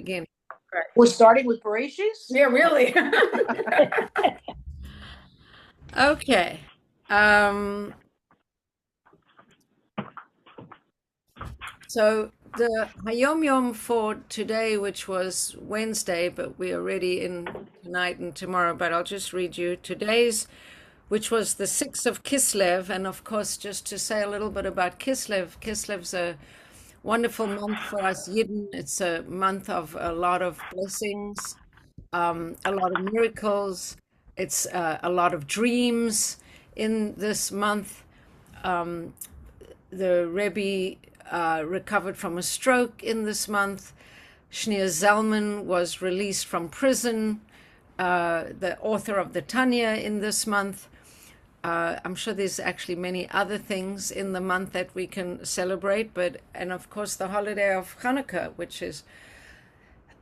begin. Right. We're starting with Bereshis? Yeah, really. Okay. So the Hayom Yom for today, which was Wednesday, but we are already in tonight and tomorrow, but I'll just read you today's, which was the 6th of Kislev. And of course, just to say a little bit about Kislev, Kislev's a wonderful month for us Yidden. It's a month of a lot of blessings, a lot of miracles. It's a lot of dreams in this month. The Rebbe recovered from a stroke in this month. Shneir Zalman was released from prison, the author of the Tanya in this month. I'm sure there's actually many other things in the month that we can celebrate, and of course the holiday of Hanukkah, which is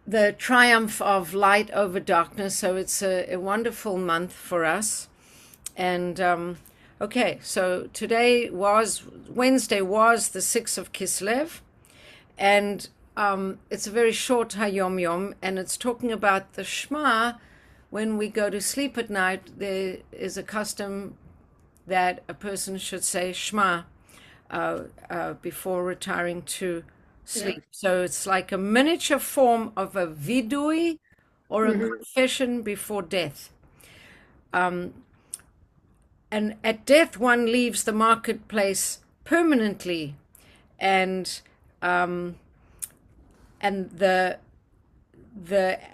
the triumph of light over darkness. So it's a wonderful month for us. And okay, so Wednesday was the 6th of Kislev, and it's a very short Hayom Yom, and it's talking about the Shema. When we go to sleep at night, there is a custom that a person should say Shema before retiring to sleep. Yeah. So it's like a miniature form of a vidui or a confession before death. And at death, one leaves the marketplace permanently, and the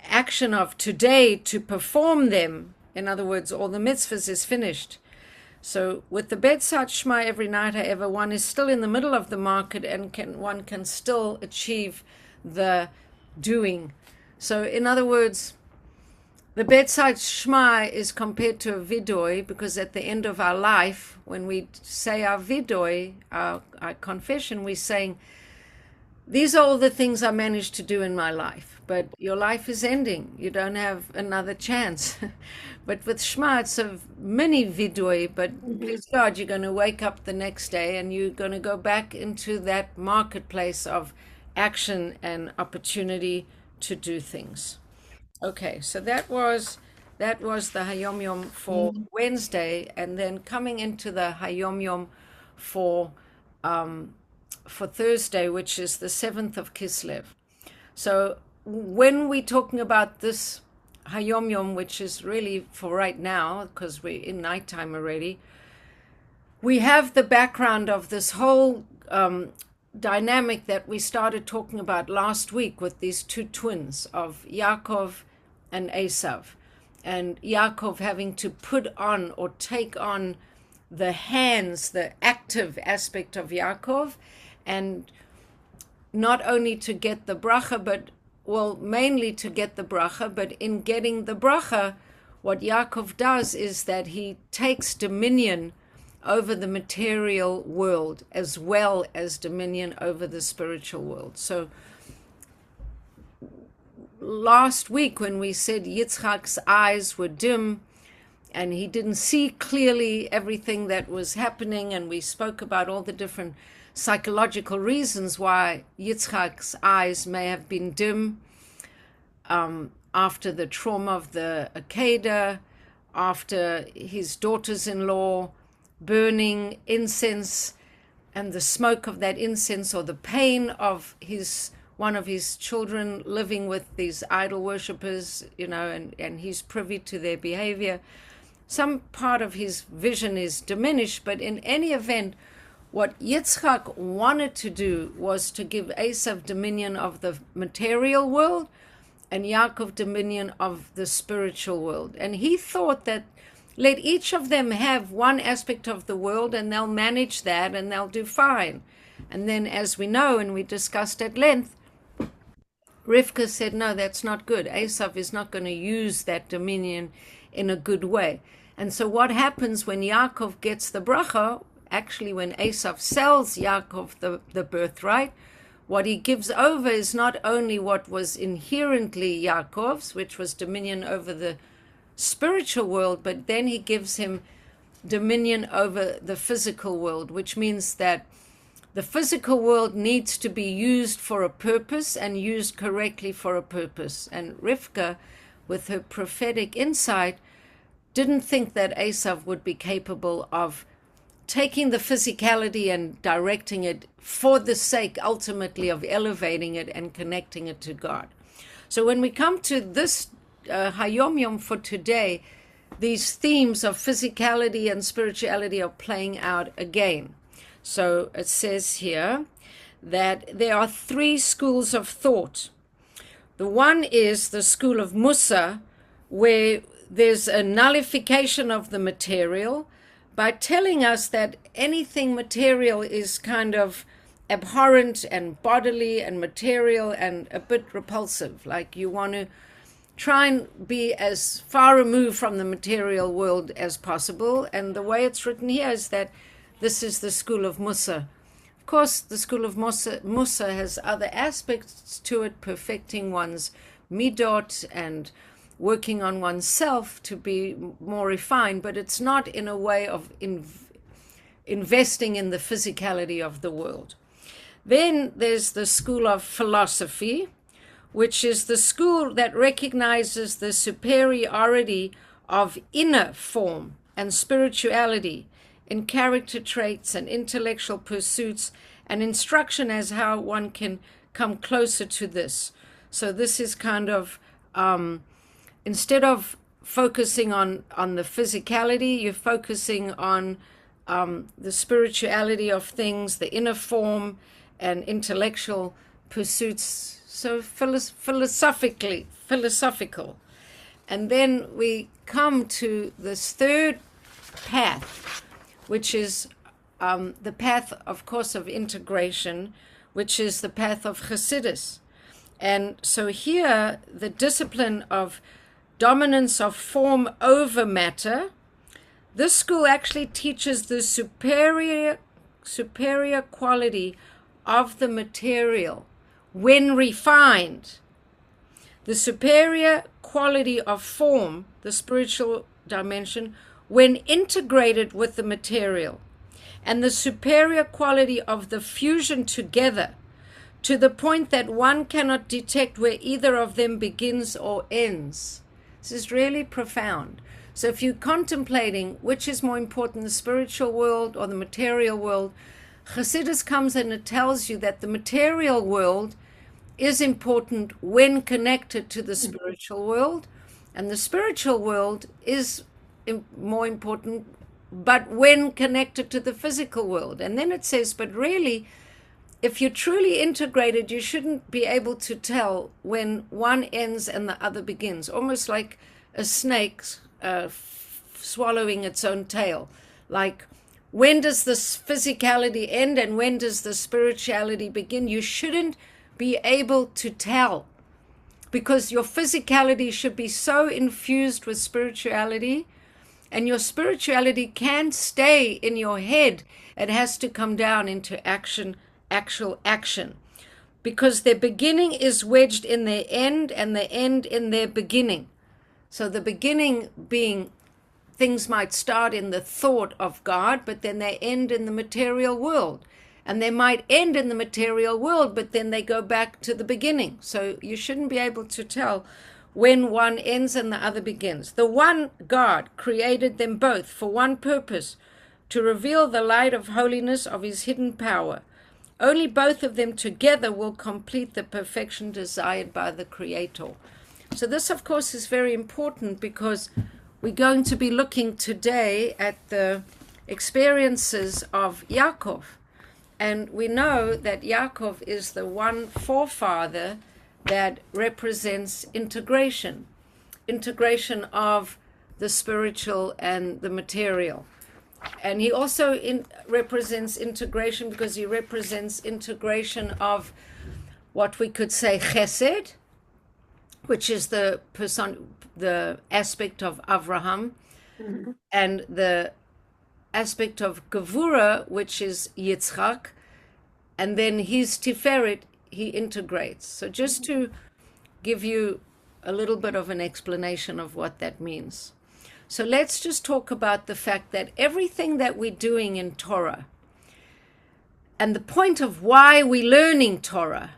action of today to perform them, in other words, all the mitzvahs, is finished. So with the bedside Shema every night, however, one is still in the middle of the market and one can still achieve the doing. So in other words, the bedside Shema is compared to a vidui, because at the end of our life, when we say our vidui, our confession, we're saying, these are all the things I managed to do in my life, but your life is ending. You don't have another chance. But with Shema, it's a mini vidui, but please God, you're going to wake up the next day and you're going to go back into that marketplace of action and opportunity to do things. Okay, so that was the Hayom Yom for Wednesday, and then coming into the Hayom Yom for Thursday, which is the 7th of Kislev. So when we're talking about this Hayom Yom, which is really for right now, because we're in nighttime already, we have the background of this whole dynamic that we started talking about last week with these two twins of Yakov and Esav, and Yakov having to put on or take on the hands, the active aspect of Yakov, and not only to get the bracha, mainly to get the bracha, but in getting the bracha, what Yakov does is that he takes dominion over the material world as well as dominion over the spiritual world. So last week when we said Yitzchak's eyes were dim and he didn't see clearly everything that was happening, and we spoke about all the different psychological reasons why Yitzchak's eyes may have been dim after the trauma of the Akedah, after his daughters-in-law burning incense and the smoke of that incense, or the pain of one of his children living with these idol worshippers, and he's privy to their behavior. Some part of his vision is diminished, but in any event, what Yitzchak wanted to do was to give Esav dominion of the material world and Yaakov dominion of the spiritual world. And he thought that let each of them have one aspect of the world and they'll manage that and they'll do fine. And then, as we know, and we discussed at length, Rivka said, no, that's not good. Esav is not going to use that dominion in a good way. And so what happens when Yaakov gets the bracha, actually when Esav sells Yaakov the birthright, what he gives over is not only what was inherently Yaakov's, which was dominion over the spiritual world, but then he gives him dominion over the physical world, which means that The physical world needs to be used for a purpose and used correctly for a purpose. And Rivka, with her prophetic insight, didn't think that Esav would be capable of taking the physicality and directing it for the sake, ultimately, of elevating it and connecting it to God. So when we come to this Hayom Yom for today, these themes of physicality and spirituality are playing out again. So it says here that there are three schools of thought. The one is the school of Musa, where there's a nullification of the material by telling us that anything material is kind of abhorrent and bodily and material and a bit repulsive. Like you want to try and be as far removed from the material world as possible. And the way it's written here is that this is the school of Musa. Of course, the school of Musa has other aspects to it, perfecting one's midot and working on oneself to be more refined, but it's not in a way of investing in the physicality of the world. Then there's the school of philosophy, which is the school that recognizes the superiority of inner form and spirituality in character traits and intellectual pursuits, and instruction as how one can come closer to this. So this is kind of, instead of focusing on the physicality, you're focusing on the spirituality of things, the inner form and intellectual pursuits. So philosophical. And then we come to this third path, which is the path, of course, of integration, which is the path of Chassidus. And so here, the discipline of dominance of form over matter, this school actually teaches the superior quality of the material when refined. The superior quality of form, the spiritual dimension, when integrated with the material, and the superior quality of the fusion together to the point that one cannot detect where either of them begins or ends. This is really profound. So if you're contemplating which is more important, the spiritual world or the material world, Chassidus comes and it tells you that the material world is important when connected to the spiritual world, and the spiritual world is more important but when connected to the physical world. And then it says, but really, if you're truly integrated, you shouldn't be able to tell when one ends and the other begins, almost like a snake swallowing its own tail. Like, when does this physicality end and when does the spirituality begin? You shouldn't be able to tell, because your physicality should be so infused with spirituality, and your spirituality can't stay in your head. It has to come down into action, actual action, because their beginning is wedged in their end and the end in their beginning. So the beginning being things might start in the thought of God, but then they end in the material world. And they might end in the material world, but then they go back to the beginning. So you shouldn't be able to tell when one ends and the other begins. The one God created them both for one purpose, to reveal the light of holiness of his hidden power. Only both of them together will complete the perfection desired by the Creator. So this, of course, is very important, because we're going to be looking today at the experiences of Yakov. And we know that Yakov is the one forefather that represents integration of the spiritual and the material. And he also represents integration because he represents integration of what we could say chesed, which is the aspect of Avraham, mm-hmm. and the aspect of Gevura, which is Yitzchak, and then his Tiferet, he integrates. So just to give you a little bit of an explanation of what that means. So let's just talk about the fact that everything that we're doing in Torah, And the point of why we're learning Torah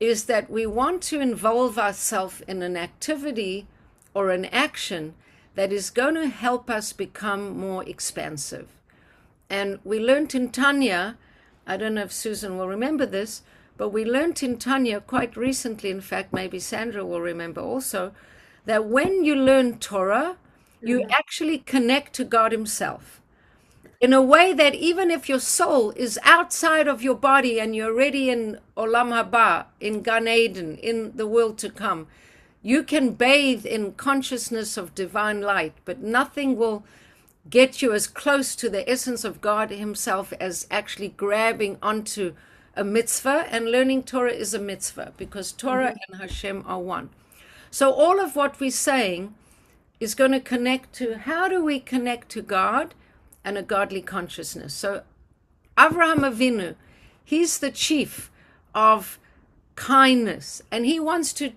is that we want to involve ourselves in an activity or an action that is going to help us become more expansive. And we learned in Tanya, I don't know if Susan will remember this, but we learned in Tanya quite recently, in fact, maybe Sandra will remember also, that when you learn Torah, you actually connect to God himself in a way that even if your soul is outside of your body and you're already in Olam Haba, in Gan Eden, in the world to come, you can bathe in consciousness of divine light, but nothing will get you as close to the essence of God himself as actually grabbing onto a mitzvah. And learning Torah is a mitzvah because Torah and Hashem are one. So all of what we're saying is going to connect to how do we connect to God and a godly consciousness. So Avraham Avinu, he's the chief of kindness, and he wants to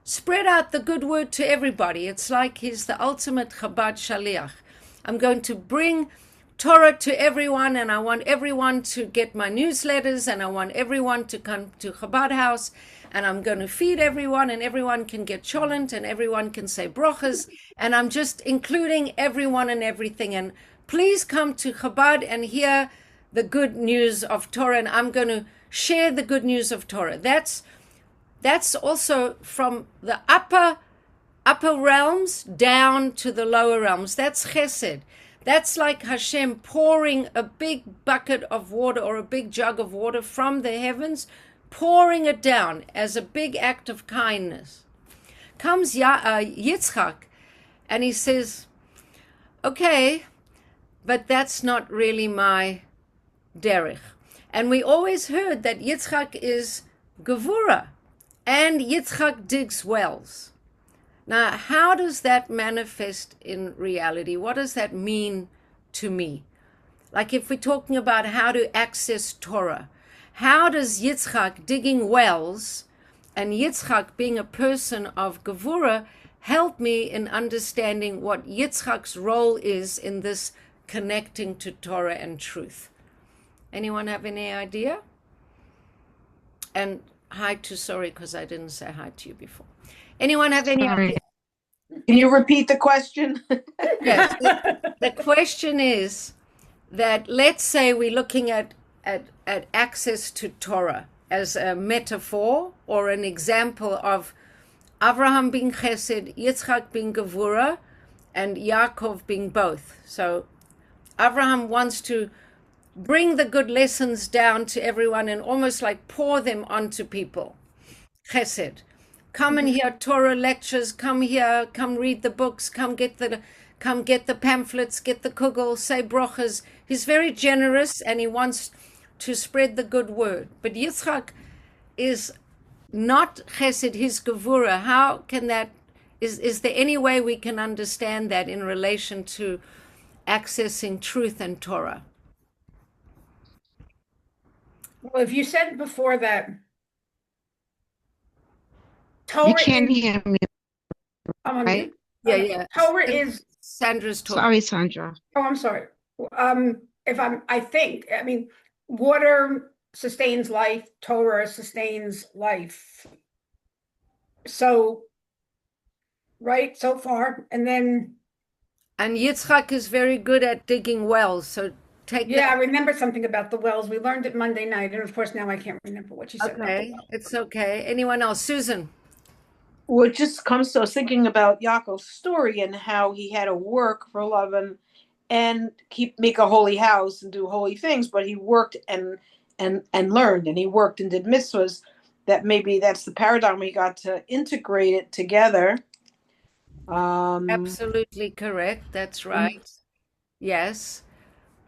spread out the good word to everybody. It's like he's the ultimate Chabad Shaliach. I'm going to bring Torah to everyone, and I want everyone to get my newsletters, and I want everyone to come to Chabad House, and I'm going to feed everyone, and everyone can get cholent, and everyone can say brochas, and I'm just including everyone and everything. And please come to Chabad and hear the good news of Torah, and I'm going to share the good news of Torah. That's also from the upper realms down to the lower realms. That's chesed. That's like Hashem pouring a big bucket of water or a big jug of water from the heavens, pouring it down as a big act of kindness. Comes Yitzchak, and he says, okay, but that's not really my derech. And we always heard that Yitzchak is Gevura, and Yitzchak digs wells. Now, how does that manifest in reality? What does that mean to me? Like if we're talking about how to access Torah, how does Yitzchak digging wells and Yitzchak being a person of Gevura help me in understanding what Yitzchak's role is in this connecting to Torah and truth? Anyone have any idea? And hi to, sorry, because I didn't say hi to you before. Anyone have any idea? Can you repeat the question? Yes. The question is that let's say we're looking at access to Torah as a metaphor or an example of Avraham being Chesed, Yitzchak being Gevura, and Yakov being both. So Avraham wants to bring the good lessons down to everyone and almost like pour them onto people. Chesed. Come and hear Torah lectures, come here, come read the books, come get the pamphlets, get the kugel, say brochas. He's very generous and he wants to spread the good word. But Yitzchak is not chesed, he's gevura. How can that, is there any way we can understand that in relation to accessing truth and Torah? Well, if you said before that You Torah can't is, hear me, I'm on right? mute. Yeah. Torah is, Sandra's talking. Sorry, Sandra. oh, I'm sorry. I mean, water sustains life, Torah sustains life. So, right, so far. And then, And Yitzchak is very good at digging wells. So take yeah, I that. remember something about the wells. We learned it Monday night. And of course, now I can't remember what you said about the Okay, wells. it's okay. Anyone else? Susan. Well, it just comes to us thinking about Yaakov's story and how he had to work for Lavan and make a holy house and do holy things, but he worked and learned, and he worked and did mitzvahs. That maybe that's the paradigm we got to integrate it together. Absolutely correct. That's right. Yes.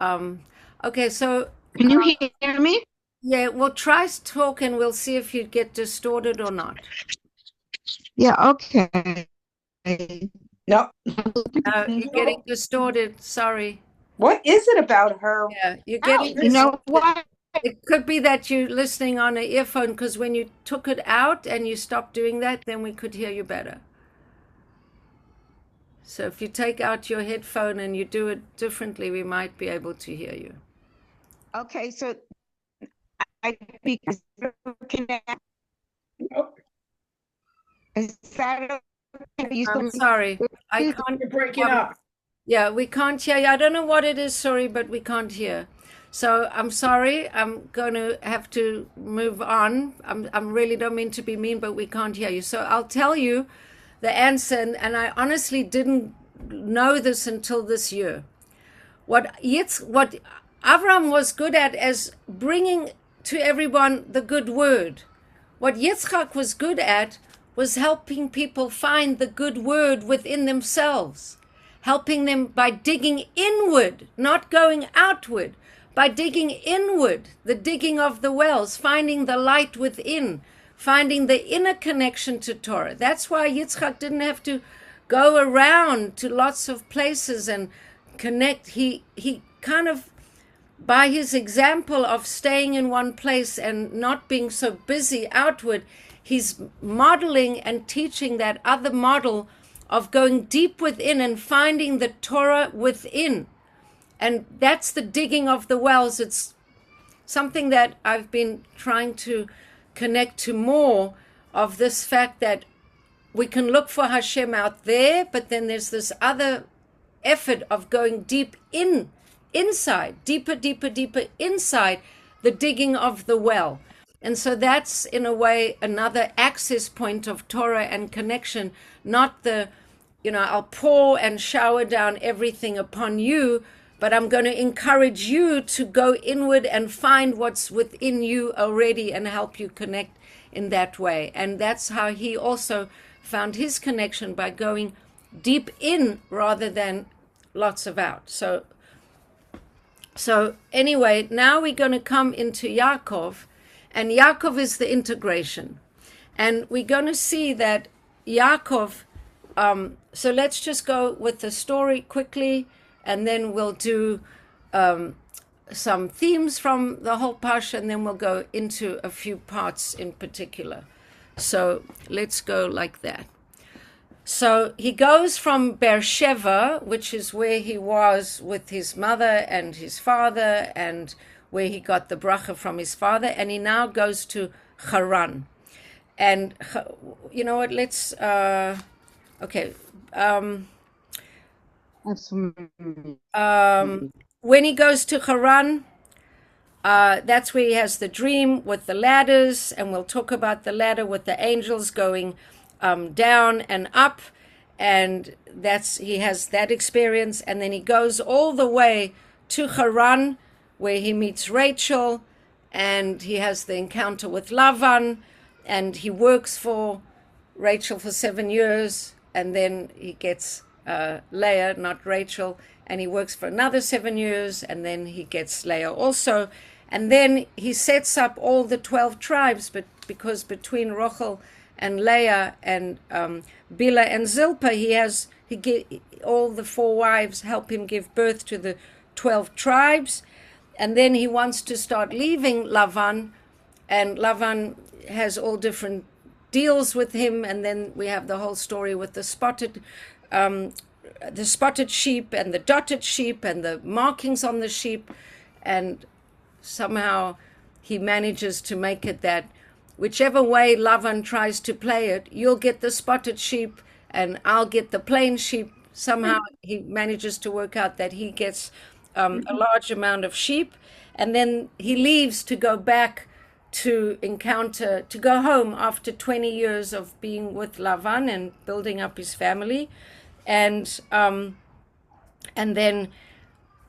Okay, so Can you hear me? yeah, we'll try to talk and we'll see if you get distorted or not. Yeah, okay. No. You're getting distorted. Sorry. What is it about her? Yeah, you're getting. You know what? It could be that you're listening on an earphone because when you took it out and you stopped doing that, then we could hear you better. So if you take out your headphone and you do it differently, we might be able to hear you. Okay, so because can is that okay? You I'm still sorry. I can't. You're breaking up. Yeah, we can't hear you. I don't know what it is, sorry, but we can't hear. So I'm sorry. I'm going to have to move on. I'm really don't mean to be mean, but we can't hear you. So I'll tell you the answer, and I honestly didn't know this until this year. What Avram was good at is bringing to everyone the good word. What Yitzchak was good at was helping people find the good word within themselves, helping them by digging inward, not going outward, by digging inward, the digging of the wells, finding the light within, finding the inner connection to Torah. That's why Yitzchak didn't have to go around to lots of places and connect. He kind of, by his example of staying in one place and not being so busy outward, he's modeling and teaching that other model of going deep within and finding the Torah within. And that's the digging of the wells. It's something that I've been trying to connect to more, of this fact that we can look for Hashem out there, but then there's this other effort of going deep inside, deeper inside, the digging of the well. And so that's in a way another access point of Torah and connection, not the, I'll pour and shower down everything upon you, but I'm going to encourage you to go inward and find what's within you already and help you connect in that way. And that's how he also found his connection, by going deep in rather than lots of out. So anyway, now we're going to come into Yakov, and Yakov is the integration. And we're going to see that Yakov, so let's just go with the story quickly, and then we'll do some themes from the whole parsha, and then we'll go into a few parts in particular. So let's go like that. So he goes from Beersheba, which is where he was with his mother and his father, and where he got the bracha from his father, and he now goes to Haran. And you know what, let's, okay. When he goes to Haran, that's where he has the dream with the ladders, and we'll talk about the ladder with the angels going down and up, and he has that experience. And then he goes all the way to Haran, where he meets Rachel, and he has the encounter with Lavan, and he works for Rachel for 7 years, and then he gets Leah, not Rachel, and he works for another 7 years, and then he gets Leah also. And then he sets up all the 12 tribes, but because between Rachel and Leah and Bilhah and Zilpah, all the 4 wives help him give birth to the 12 tribes. And then he wants to start leaving Lavan, and Lavan has all different deals with him. And then we have the whole story with the spotted sheep and the dotted sheep and the markings on the sheep. And somehow he manages to make it that whichever way Lavan tries to play it, you'll get the spotted sheep and I'll get the plain sheep. Somehow he manages to work out that he gets a large amount of sheep, and then he leaves to go back to go home after 20 years of being with Lavan and building up his family. And then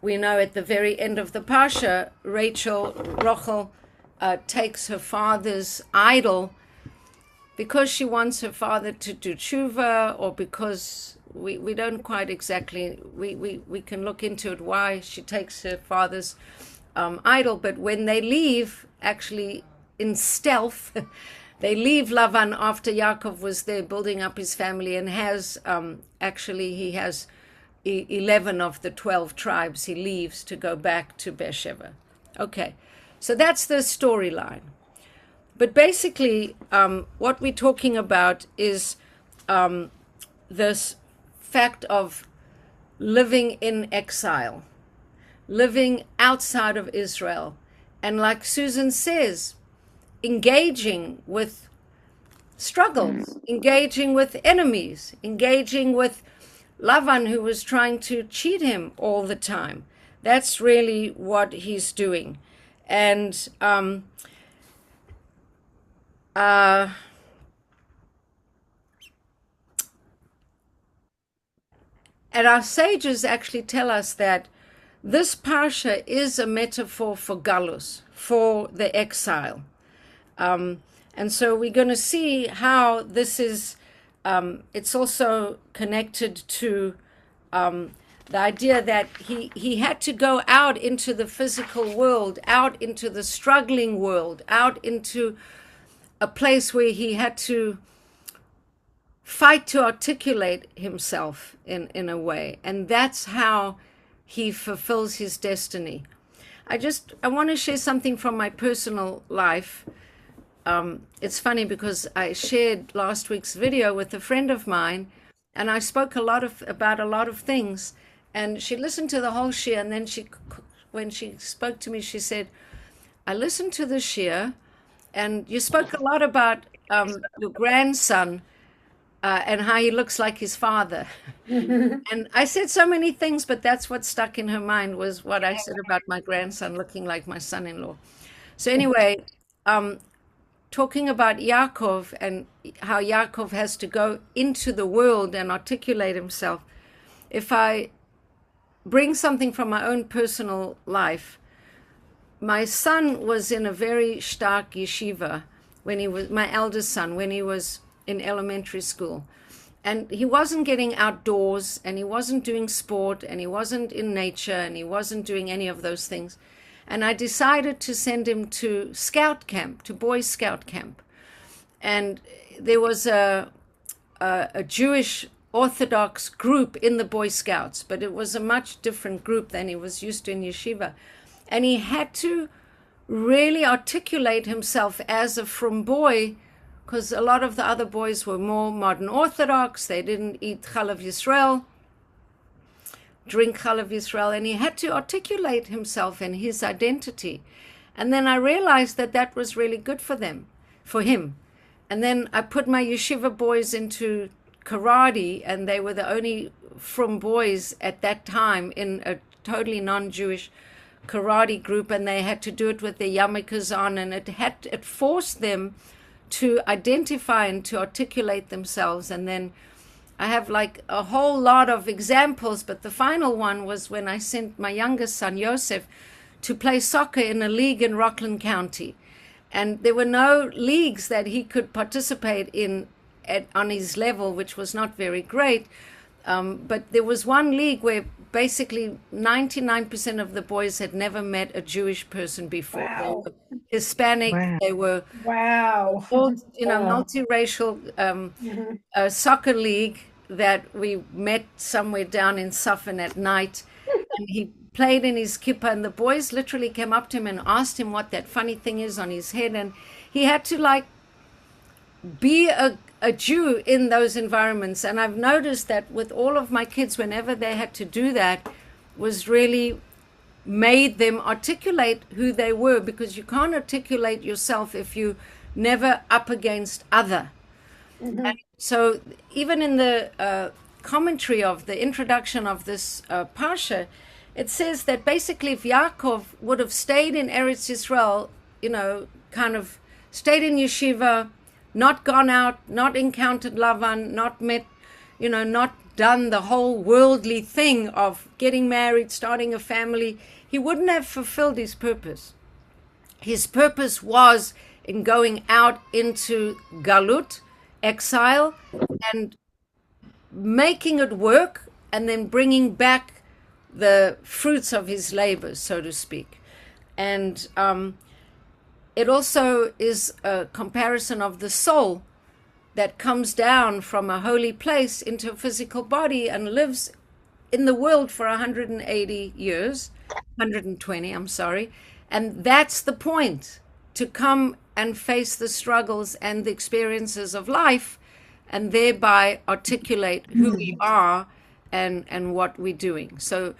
we know at the very end of the Parsha, Rachel takes her father's idol because she wants her father to do tshuva, or because we don't quite exactly, we can look into it why she takes her father's idol. But when they leave, actually in stealth, they leave Lavan after Yakov was there building up his family, and has he has 11 of the 12 tribes. He leaves to go back to Beersheba. Okay, so that's the storyline. But basically, what we're talking about is this fact of living in exile, living outside of Israel, And like Susan says, engaging with struggles, engaging with enemies, engaging with Lavan, who was trying to cheat him all the time. That's really what he's doing. And and our sages actually tell us that this parsha is a metaphor for galus, for the exile. And so we're going to see how this is, it's also connected to the idea that he had to go out into the physical world, out into the struggling world, out into a place where he had to fight to articulate himself in a way. And that's how he fulfills his destiny. I want to share something from my personal life. It's funny because I shared last week's video with a friend of mine, and I spoke about a lot of things, and she listened to the whole shir, and then when she spoke to me, she said, I listened to the shir, and you spoke a lot about your grandson, and how he looks like his father. And I said so many things, but that's what stuck in her mind was what I said about my grandson looking like my son-in-law. So anyway, talking about Yakov and how Yakov has to go into the world and articulate himself. If I bring something from my own personal life, my son was in a very stark yeshiva when he was, my eldest son, when he was in elementary school. And he wasn't getting outdoors, and he wasn't doing sport, and he wasn't in nature, and he wasn't doing any of those things. And I decided to send him to scout camp, to Boy Scout camp. And there was a Jewish Orthodox group in the Boy Scouts, but it was a much different group than he was used to in yeshiva. And he had to really articulate himself as a frum boy, because a lot of the other boys were more modern Orthodox. They didn't eat Chalav Yisrael, drink Chalav Yisrael, and he had to articulate himself and his identity. And then I realized that that was really good for him. And then I put my yeshiva boys into karate, and they were the only frum boys at that time in a totally non-Jewish karate group, and they had to do it with their yarmulkes on, and it forced them to identify and to articulate themselves. And then I have like a whole lot of examples, but the final one was when I sent my youngest son, Yosef, to play soccer in a league in Rockland County. And there were no leagues that he could participate in on his level, which was not very great. But there was one league where basically 99% of the boys had never met a Jewish person before. Wow. They were Hispanic. Wow. They were wow, multiracial soccer league that we met somewhere down in Suffern at night. And he played in his kippah, and the boys literally came up to him and asked him what that funny thing is on his head. And he had to like be a Jew in those environments. And I've noticed that with all of my kids, whenever they had to do that, was really made them articulate who they were, because you can't articulate yourself if you never up against other. And so even in the commentary of the introduction of this parsha, it says that basically if Yakov would have stayed in Eretz Yisrael, kind of stayed in yeshiva, not gone out, not encountered Lavan, not met, not done the whole worldly thing of getting married, starting a family, he wouldn't have fulfilled his purpose. His purpose was in going out into Galut, exile, and making it work, and then bringing back the fruits of his labors, so to speak. And it also is a comparison of the soul that comes down from a holy place into a physical body and lives in the world for 180 years, 120, I'm sorry. And that's the point, to come and face the struggles and the experiences of life, and thereby articulate who we are and what we're doing. So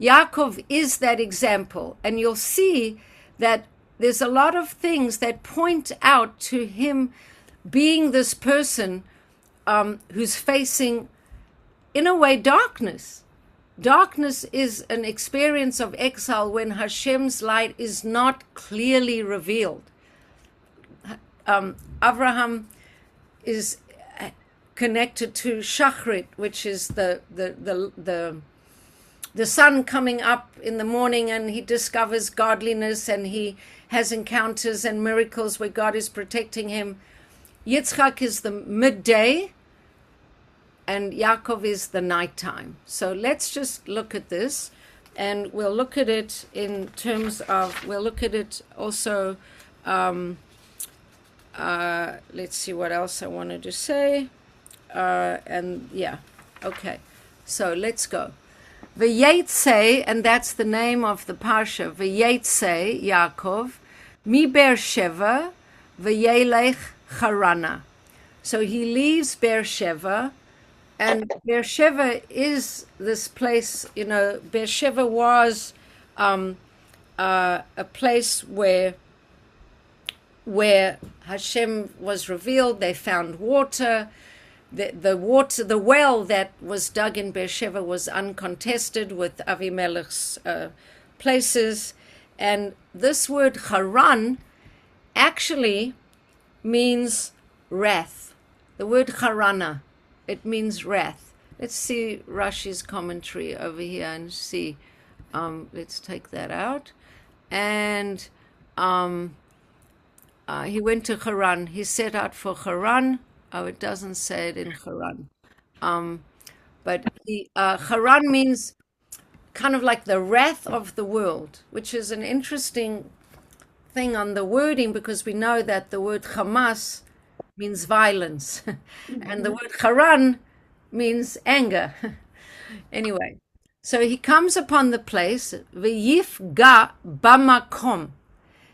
Yaakov is that example. And you'll see that there's a lot of things that point out to him being this person who's facing, in a way, darkness. Darkness is an experience of exile when Hashem's light is not clearly revealed. Avraham is connected to Shachrit, which is the sun coming up in the morning, and he discovers godliness and he has encounters and miracles where God is protecting him. Yitzchak is the midday and Yakov is the nighttime. So let's just look at this, and we'll look at it in terms of, we'll look at it also, let's see what else I wanted to say. Okay, so let's go. Vayeitsei, and that's the name of the parsha. Vayeitsei, Yakov, mi Beersheva, vayelech Harana. So he leaves Beersheva, and Beersheva is this place. You know, Beersheva was a place where Hashem was revealed. They found water. The well that was dug in Beersheva was uncontested with Avimelech's places. And this word Haran actually means wrath. The word Harana, it means wrath. Let's see Rashi's commentary over here and see. Let's take that out. And he went to Haran. He set out for Haran. Oh, it doesn't say it in Haran. But Haran means kind of like the wrath of the world, which is an interesting thing on the wording, because we know that the word Hamas means violence and the word Haran means anger. Anyway, so he comes upon the place, V'yifga bamakom.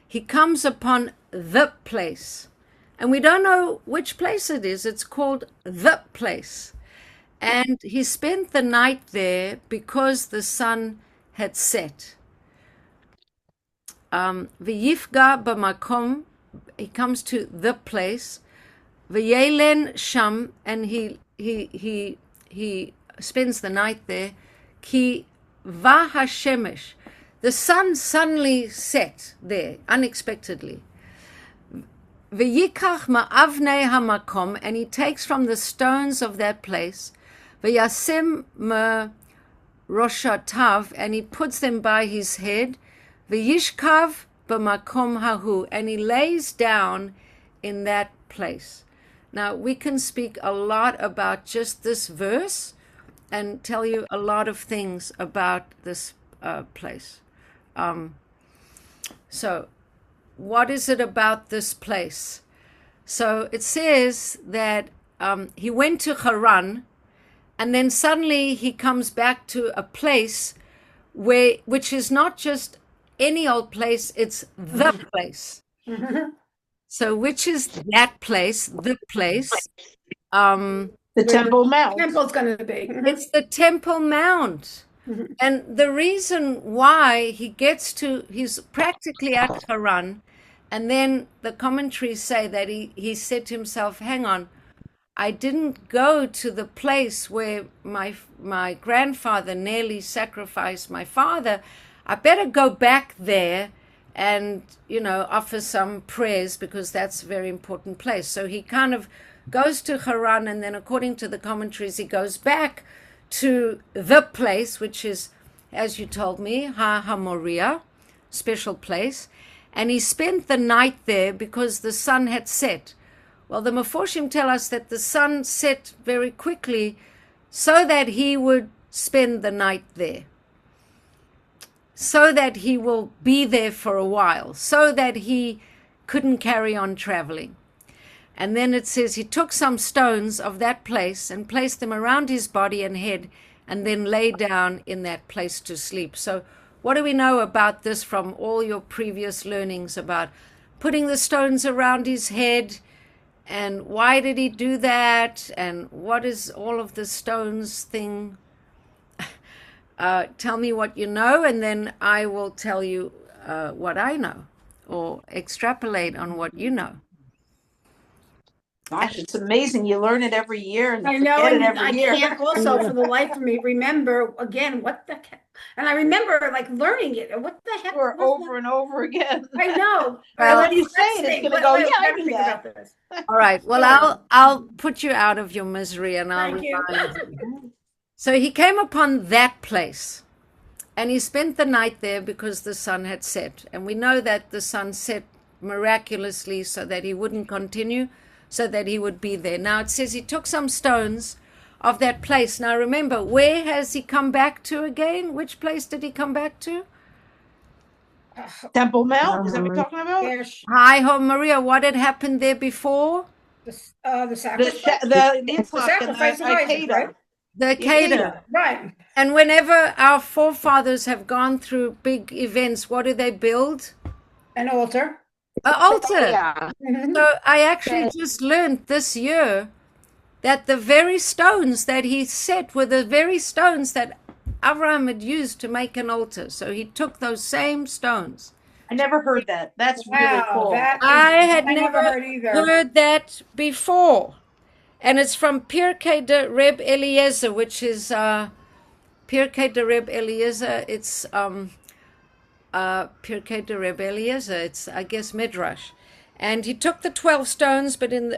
He comes upon the place. And we don't know which place it is. It's called the place. And he spent the night there because the sun had set. V'yifga b'makom, he comes to the place. V'yelen sham, and he spends the night there. Ki va hashemesh, the sun suddenly set there unexpectedly. V'yikach ma'avnei hamakom, and he takes from the stones of that place, v'yasim roshatav, and he puts them by his head, v'yishkav b'makom hahu, and he lays down in that place. Now, we can speak a lot about just this verse and tell you a lot of things about this place. So, what is it about this place? So it says that he went to Haran, and then suddenly he comes back to a place which is not just any old place, it's the place. So which is that place, the place? The Temple Mount. Temple's going to be. It's the Temple Mount. And the reason why he's practically at Haran, and then the commentaries say that he said to himself, hang on, I didn't go to the place where my grandfather nearly sacrificed my father. I better go back there and, offer some prayers, because that's a very important place. So he kind of goes to Haran, and then according to the commentaries, he goes back to the place, which is, as you told me, Ha-Hamoria, special place. And he spent the night there because the sun had set. Well, the Meforshim tell us that the sun set very quickly so that he would spend the night there, so that he will be there for a while, so that he couldn't carry on traveling. And then it says he took some stones of that place and placed them around his body and head, and then lay down in that place to sleep. So what do we know about this from all your previous learnings about putting the stones around his head? And why did he do that? And what is all of the stones thing? Tell me what you know, and then I will tell you what I know. or extrapolate on what you know. Gosh, it's amazing. You learn it every year and I know, forget it and every I year. can't also for the life of me remember again what the heck. And I remember like learning it. What the heck Or was over and over again. that? I know. Well, when you say Let's it, it's think. going to go, Wait, yeah, I gotta knew think that. about this. All right. Well, I'll put you out of your misery and I'll Thank you. remind you. So he came upon that place and he spent the night there because the sun had set. And we know that the sun set miraculously so that he wouldn't continue, so that he would be there. Now it says he took some stones of that place. Now remember, where has he come back to again? Which place did he come back to? Temple Mount, is that what you're talking about? There's Hi, Ho Maria. What had happened there before? the The sacrifice. Yitzhak and sacrifice of Isaac, Ikeda. right? The Acadah. Right. And whenever our forefathers have gone through big events, what do they build? An altar. An altar. Yeah. Mhm. So I actually just learned this year that the very stones that he set were the very stones that Abraham had used to make an altar. So he took those same stones. I never heard that. That's really Wow, cool. that is, I had never never heard either. heard that before. And it's from Pirkei de Reb Eliezer, which is Pirkei de Reb Eliezer. It's Pirkei de Reb Eliezer. It's, I guess, Midrash. And he took the 12 stones, but in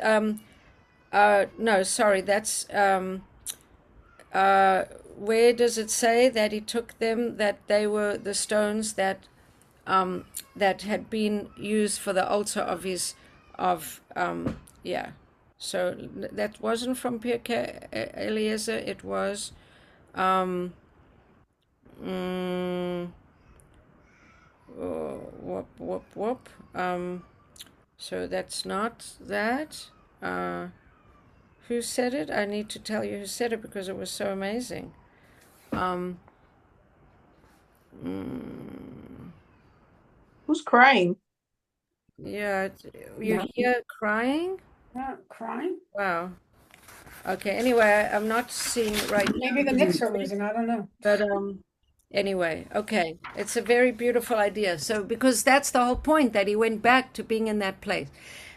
no, sorry, that's where does it say that he took them, that they were the stones that that had been used for the altar of his yeah. So that wasn't from Pirkei Eliezer. It was whoop. So that's not that. Who said it? I need to tell you who said it because it was so amazing. Who's crying? Yeah, you hear crying? Crying? Wow. Okay, anyway, I'm not seeing it right now. Maybe the Knicks are losing. I don't know. But anyway, okay. It's a very beautiful idea. So because that's the whole point, that he went back to being in that place.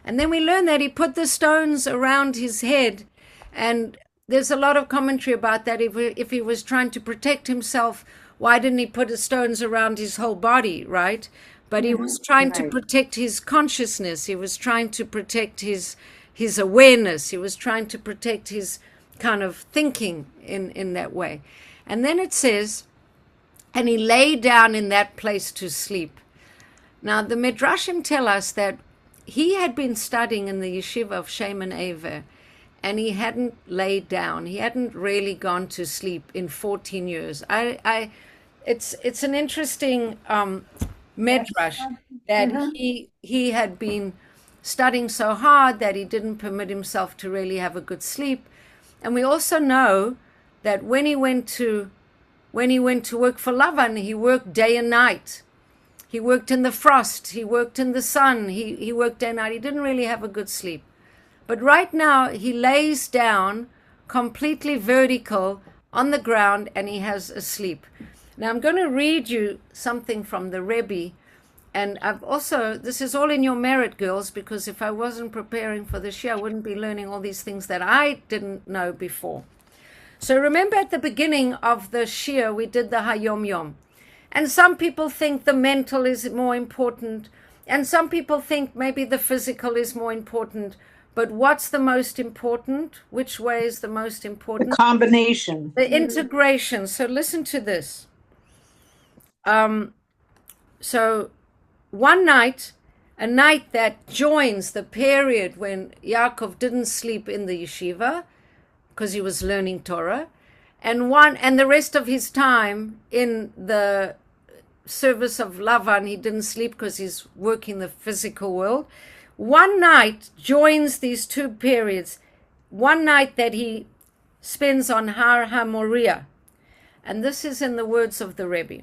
And then we learn that he put the stones around his head, and there's a lot of commentary about that. If he was trying to protect himself, why didn't he put the stones around his whole body, right? But he was trying to protect his consciousness. He was trying to protect his awareness. He was trying to protect his kind of thinking in that way. And then it says, and he lay down in that place to sleep. Now, the Midrashim tell us that he had been studying in the yeshiva of Sheman Ever, and he hadn't laid down. He hadn't really gone to sleep in 14 years. It's an interesting Midrash that he had been studying so hard that he didn't permit himself to really have a good sleep. And we also know that when he went to work for Lavan, he worked day and night. He worked in the frost. He worked in the sun. He worked day and night. He didn't really have a good sleep. But right now, he lays down completely vertical on the ground and he has a sleep. Now, I'm going to read you something from the Rebbe. And I've also, this is all in your merit, girls, because if I wasn't preparing for this year, I wouldn't be learning all these things that I didn't know before. So remember at the beginning of the Shir, we did the Hayom Yom. And some people think the mental is more important. And some people think maybe the physical is more important. But what's the most important? Which way is the most important? The combination. The integration. So listen to this. So one night, a night that joins the period when Yakov didn't sleep in the yeshiva because he was learning Torah, and the rest of his time in the service of Lavan, he didn't sleep because he's working the physical world. One night joins these two periods. One night that he spends on Har HaMoriah. And this is in the words of the Rebbe.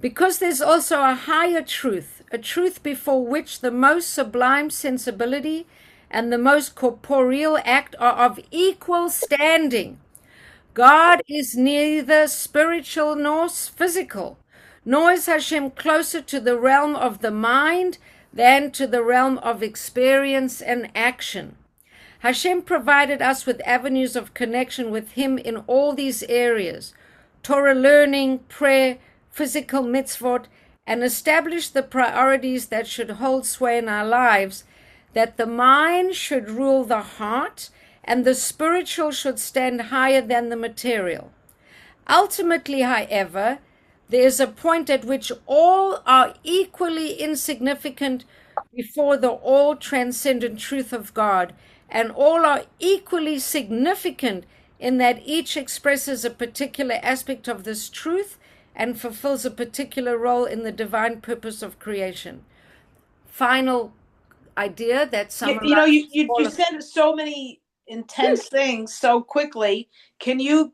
Because there's also a higher truth, a truth before which the most sublime sensibility and the most corporeal act are of equal standing. God is neither spiritual nor physical, nor is Hashem closer to the realm of the mind than to the realm of experience and action. Hashem provided us with avenues of connection with Him in all these areas: Torah learning, prayer, physical mitzvot, and established the priorities that should hold sway in our lives, that the mind should rule the heart and the spiritual should stand higher than the material. Ultimately, however, there is a point at which all are equally insignificant before the all-transcendent truth of God, and all are equally significant in that each expresses a particular aspect of this truth and fulfills a particular role in the divine purpose of creation. Final idea that summarizes. You said so many intense things so quickly. Can you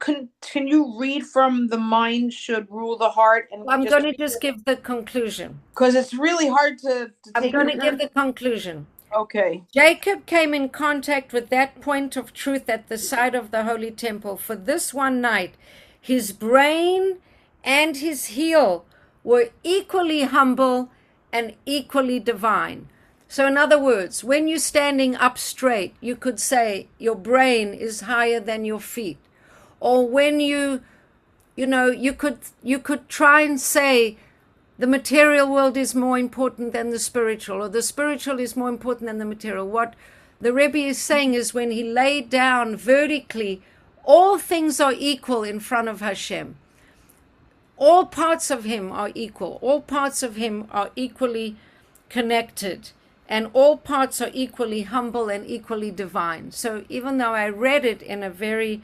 read from "The mind should rule the heart"? And I'm going to just give the conclusion, because it's really hard to I'm take. going to give the conclusion. Okay. Jacob came in contact with that point of truth at the side of the holy temple. For this one night, his brain and his heel were equally humble and equally divine. So in other words, when you're standing up straight, you could say your brain is higher than your feet. Or when you could try and say the material world is more important than the spiritual, or the spiritual is more important than the material. What the Rebbe is saying is, when he laid down vertically, all things are equal in front of Hashem. All parts of him are equal. All parts of him are equally connected. And all parts are equally humble and equally divine. So even though I read it in a very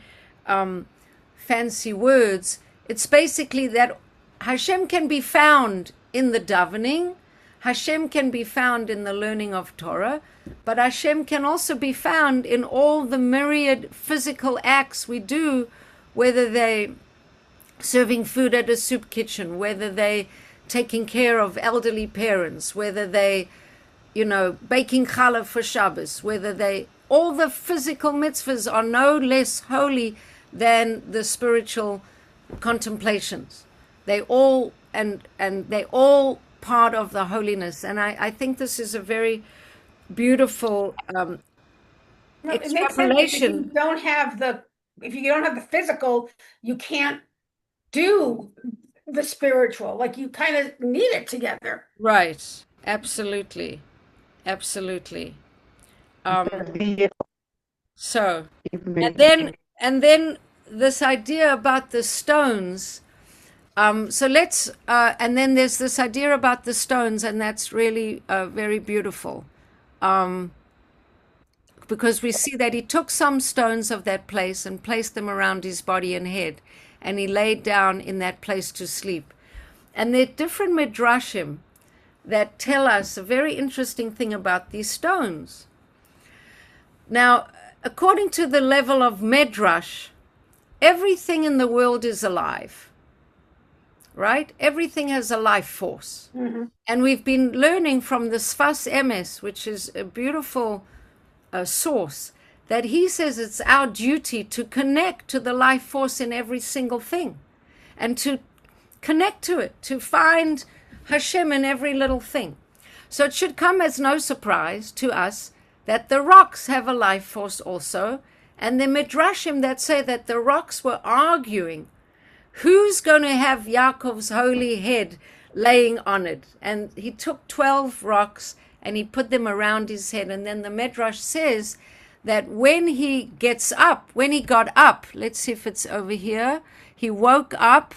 fancy words, it's basically that Hashem can be found in the davening, Hashem can be found in the learning of Torah, but Hashem can also be found in all the myriad physical acts we do, whether they serving food at a soup kitchen, whether they taking care of elderly parents, whether they, baking challah for Shabbos, all the physical mitzvahs are no less holy than the spiritual contemplations. They all they all part of the holiness, and I think this is a very beautiful extrapolation. If you don't have the physical, you can't do the spiritual. Like, you kind of need it together. Right. Absolutely. So, and then this idea about the stones. So let's, and then there's this idea about the stones, and that's really very beautiful. Because we see that he took some stones of that place and placed them around his body and head, and he laid down in that place to sleep. And there are different midrashim that tell us a very interesting thing about these stones. Now, according to the level of midrash, everything in the world is alive. Right? Everything has a life force. Mm-hmm. And we've been learning from the Sfas Emes, which is a beautiful source, that he says it's our duty to connect to the life force in every single thing, and to connect to it, to find Hashem in every little thing. So it should come as no surprise to us that the rocks have a life force also, and the midrashim that say that the rocks were arguing who's going to have Yakov's holy head laying on it. And he took 12 rocks and he put them around his head. And then the Midrash says that when he got up, let's see if it's over here, he woke up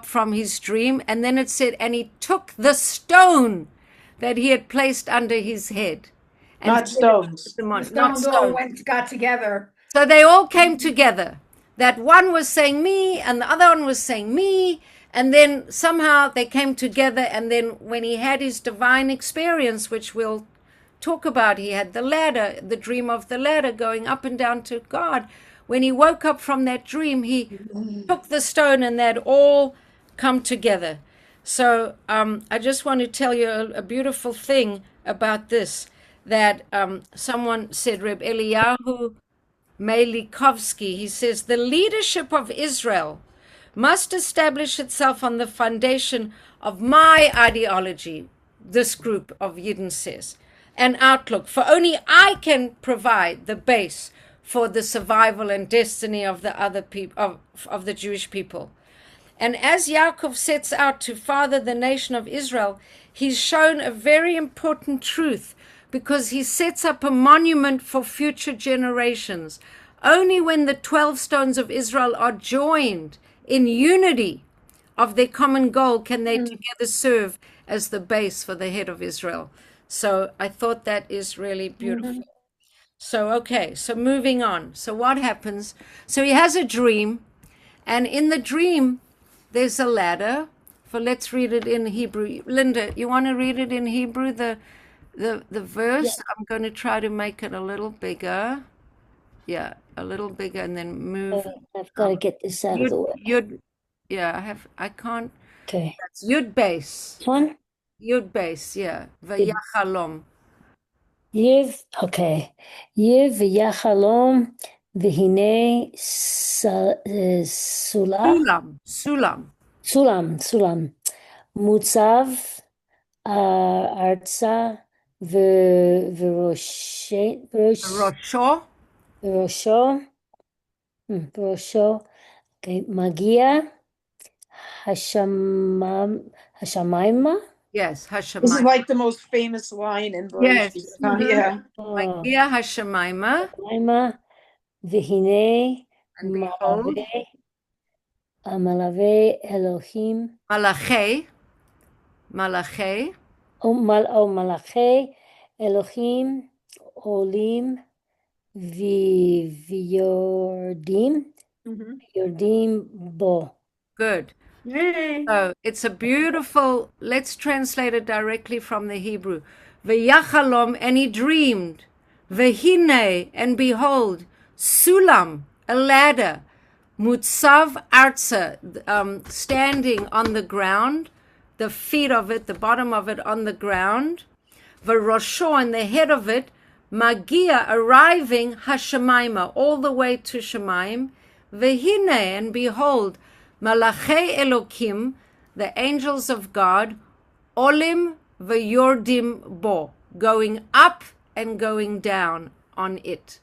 from his dream, and then it said, and he took the stone that he had placed under his head. And not stones. The stones all got together. So they all came together. That one was saying me and the other one was saying me, and then somehow they came together. And then when he had his divine experience, which we'll talk about, he had the ladder, the dream of the ladder going up and down to God. When he woke up from that dream, he took the stone, and that all come together. So I just want to tell you a beautiful thing about this, that someone said, Reb Eliyahu Melikovsky, he says, the leadership of Israel must establish itself on the foundation of my ideology. this group of Yidden says, an outlook. For only I can provide the base for the survival and destiny of the other people, of the Jewish people. And as Yakov sets out to father the nation of Israel, he's shown a very important truth, because he sets up a monument for future generations. Only when the 12 stones of Israel are joined in unity of their common goal can they together serve as the base for the head of Israel. So I thought that is really beautiful. So, okay, so moving on. So what happens? So he has a dream, and in the dream, there's a ladder. Let's read it in Hebrew. Linda, you want to read it in Hebrew, the verse? Yeah. I'm going to try to make it a little bigger. Yeah, a little bigger, and then move. I've got to get this out of the way. Yeah, I can't. Okay. That's Yud base. This one? Yud base, yeah. Vayachalom. Okay. Yiv v'yachalom v'hinei Sulam. Sulam. Mutzav arza Rosho. V'rosho. Okay. Magia Hashamayma. Yes, This is Hashemayma. like the most famous line in Bereshit. Yes. Yeah. Magia Hashemayma. Hashamayma v'hinei And behold, Malave Elohim. Malachei. Malachei Elohim Olim V'yordim Bo. Good. Yay. So it's a beautiful, let's translate it directly from the Hebrew. V'yachalom, and he dreamed. V'hine, and behold, sulam, a ladder. Mutzav arza, standing on the ground, the feet of it, the bottom of it on the ground. V'rosho, and the head of it, magia, arriving, Hashemayma, all the way to Shemaim. V'hine, and behold, Malachei Elokim, the angels of God, Olim v'yordim bo, going up and going down on it.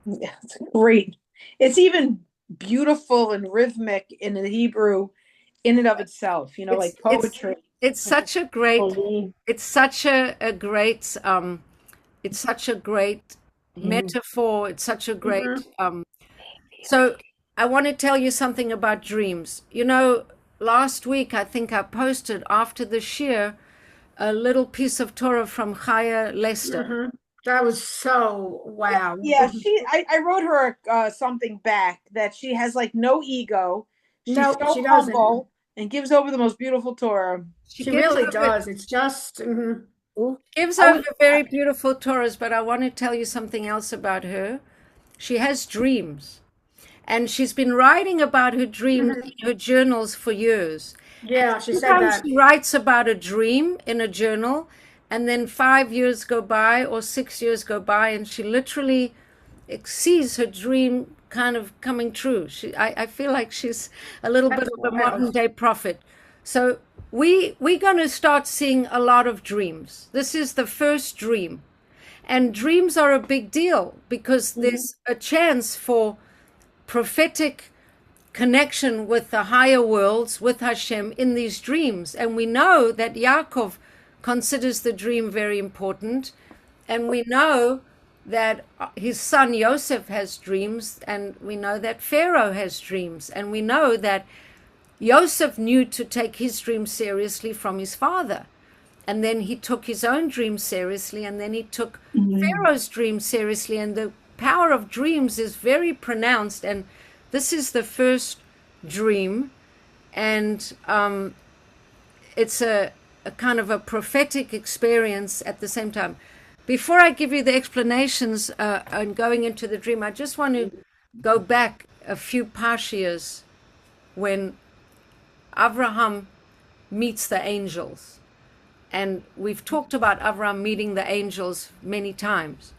Yeah, it's great. It's even beautiful and rhythmic in the Hebrew in and of itself, like poetry. It's such a great, Olim. it's such a great, it's such a great metaphor. It's such a great, so I want to tell you something about dreams. Last week, I think I posted after the shir a little piece of Torah from Chaya Lester. That was so wow. Yeah, I wrote her something back that she has like no ego. She's No, so she doesn't. humble and gives over the most beautiful Torah. She really does. It's just Gives over very beautiful Torahs, but I want to tell you something else about her. She has dreams. And she's been writing about her dreams in her journals for years. yeah, she said Sometimes that. she writes about a dream in a journal, and then 5 years go by or 6 years go by, and she literally sees her dream kind of coming true. I feel like she's a little bit of a modern day prophet. So we're going to start seeing a lot of dreams. This is the first dream. And dreams are a big deal because there's a chance for prophetic connection with the higher worlds, with Hashem in these dreams. And we know that Yakov considers the dream very important. And we know that his son Yosef has dreams. And we know that Pharaoh has dreams. And we know that Yosef knew to take his dream seriously from his father. And then he took his own dream seriously. And then he took Pharaoh's dream seriously. And the power of dreams is very pronounced, and this is the first dream, and it's a kind of a prophetic experience at the same time. Before I give you the explanations and going into the dream, I just want to go back a few parshias when Abraham meets the angels, and we've talked about Abraham meeting the angels many times.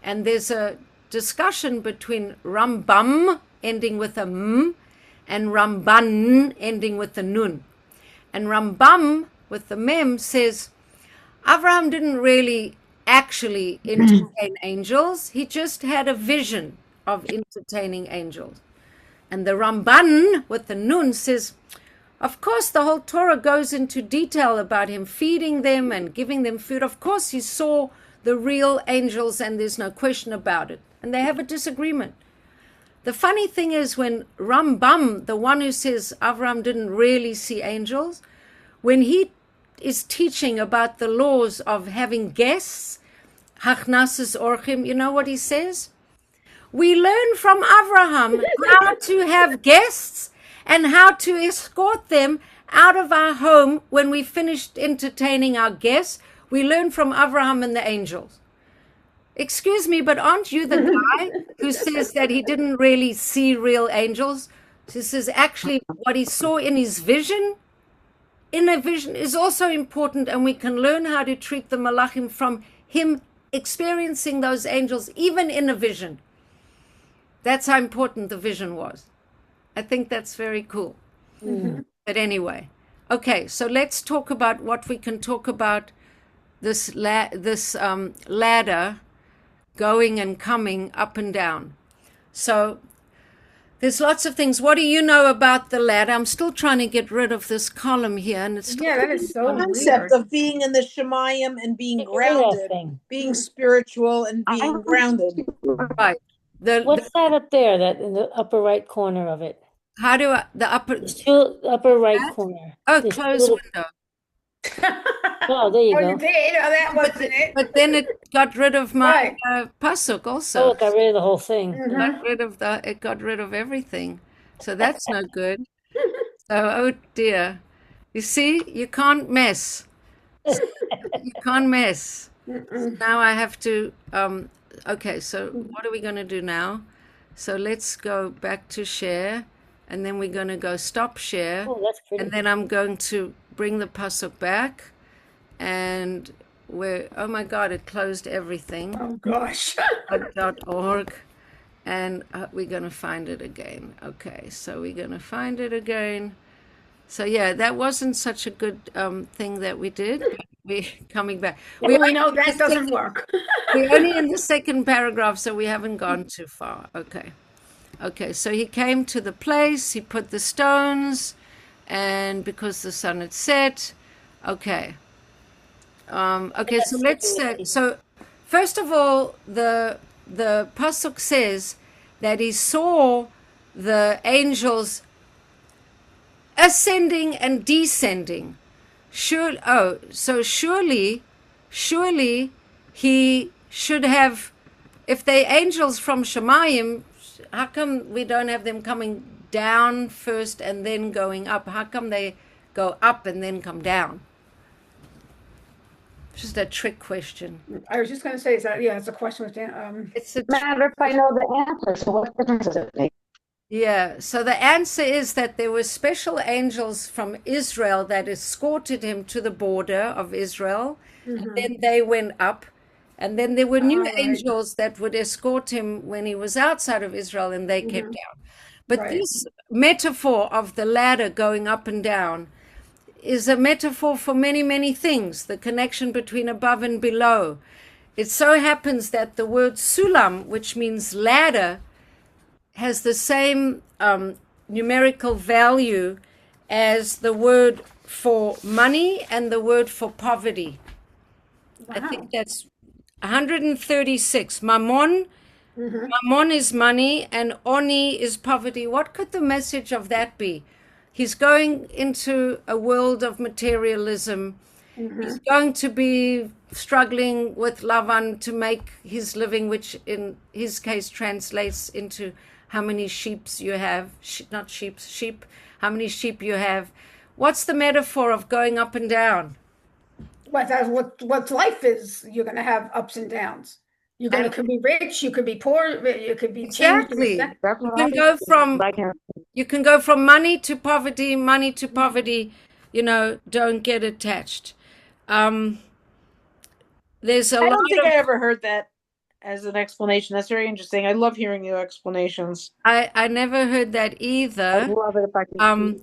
And there's a discussion between Rambam, ending with a M, and Ramban, ending with a Nun. And Rambam, with the Mem, says Abraham didn't really actually entertain angels. He just had a vision of entertaining angels. And the Ramban with the Nun says, of course, the whole Torah goes into detail about him feeding them and giving them food. Of course, he saw the real angels, and there's no question about it. And they have a disagreement. The funny thing is, when Rambam, the one who says Avraham didn't really see angels, when he is teaching about the laws of having guests, Hachnasis Orchim, you know what he says? We learn from Avraham how to have guests and how to escort them out of our home when we finished entertaining our guests. We learn from Avraham and the angels. Excuse me, but aren't you the guy who says that he didn't really see real angels? This is actually what he saw in his vision. In a vision is also important, and we can learn how to treat the malachim from him experiencing those angels, even in a vision. That's how important the vision was. I think that's very cool. Mm-hmm. But anyway, okay, so let's talk about what we can talk about this ladder going and coming up and down. So there's lots of things. What do you know about the ladder? I'm still trying to get rid of this column here, and it's still that is so concept weird. of being in the Shemayim and being grounded, being spiritual and being grounded. Right. What's that up there? That in the upper right corner of it? How do the upper right corner? Oh, close window. Oh, there you go. You did. Oh, that wasn't it. But then it got rid of my pasuk also. Oh, it got rid of the whole thing. Mm-hmm. It got rid of everything. So that's no good. So, oh dear. You see, you can't mess. You can't mess. So now I have to, okay, so what are we going to do now? So let's go back to share, and then we're going to go stop share. Oh, that's pretty. And then I'm going to bring the pasuk back, and oh my God, it closed everything. Oh gosh. .org, and we're going to find it again. Okay, so we're going to find it again. So yeah, that wasn't such a good thing that we did. We're coming back. We know that doesn't work. We're only in the second paragraph, so we haven't gone too far. Okay, so he came to the place, he put the stones, and because the sun had set, okay, so let's so first of all, the pasuk says that he saw the angels ascending and descending. Surely he should have, if they're angels from Shemayim, how come we don't have them coming down first and then going up? How come they go up and then come down? Just a trick question. I was just going to say, it's a question with it's a matter if I know the answer. So what difference does it make? Yeah, so the answer is that there were special angels from Israel that escorted him to the border of Israel, and then they went up, and then there were new angels that would escort him when he was outside of Israel, and they came down. But this metaphor of the ladder going up and down is a metaphor for many, many things, the connection between above and below. It so happens that the word sulam, which means ladder, has the same numerical value as the word for money and the word for poverty. Wow. I think that's 136. Mammon is money and oni is poverty. What could the message of that be? He's going into a world of materialism. He's going to be struggling with Lavan to make his living, which in his case translates into how many sheep you have, sheep, how many sheep you have. What's the metaphor of going up and down? What life is. You're going to have ups and downs. You could be rich, you could be poor, you could be exactly. You can go from money to poverty, don't get attached. There's a I don't think I ever heard that as an explanation. That's very interesting. I love hearing your explanations. I never heard that either. I love it if I can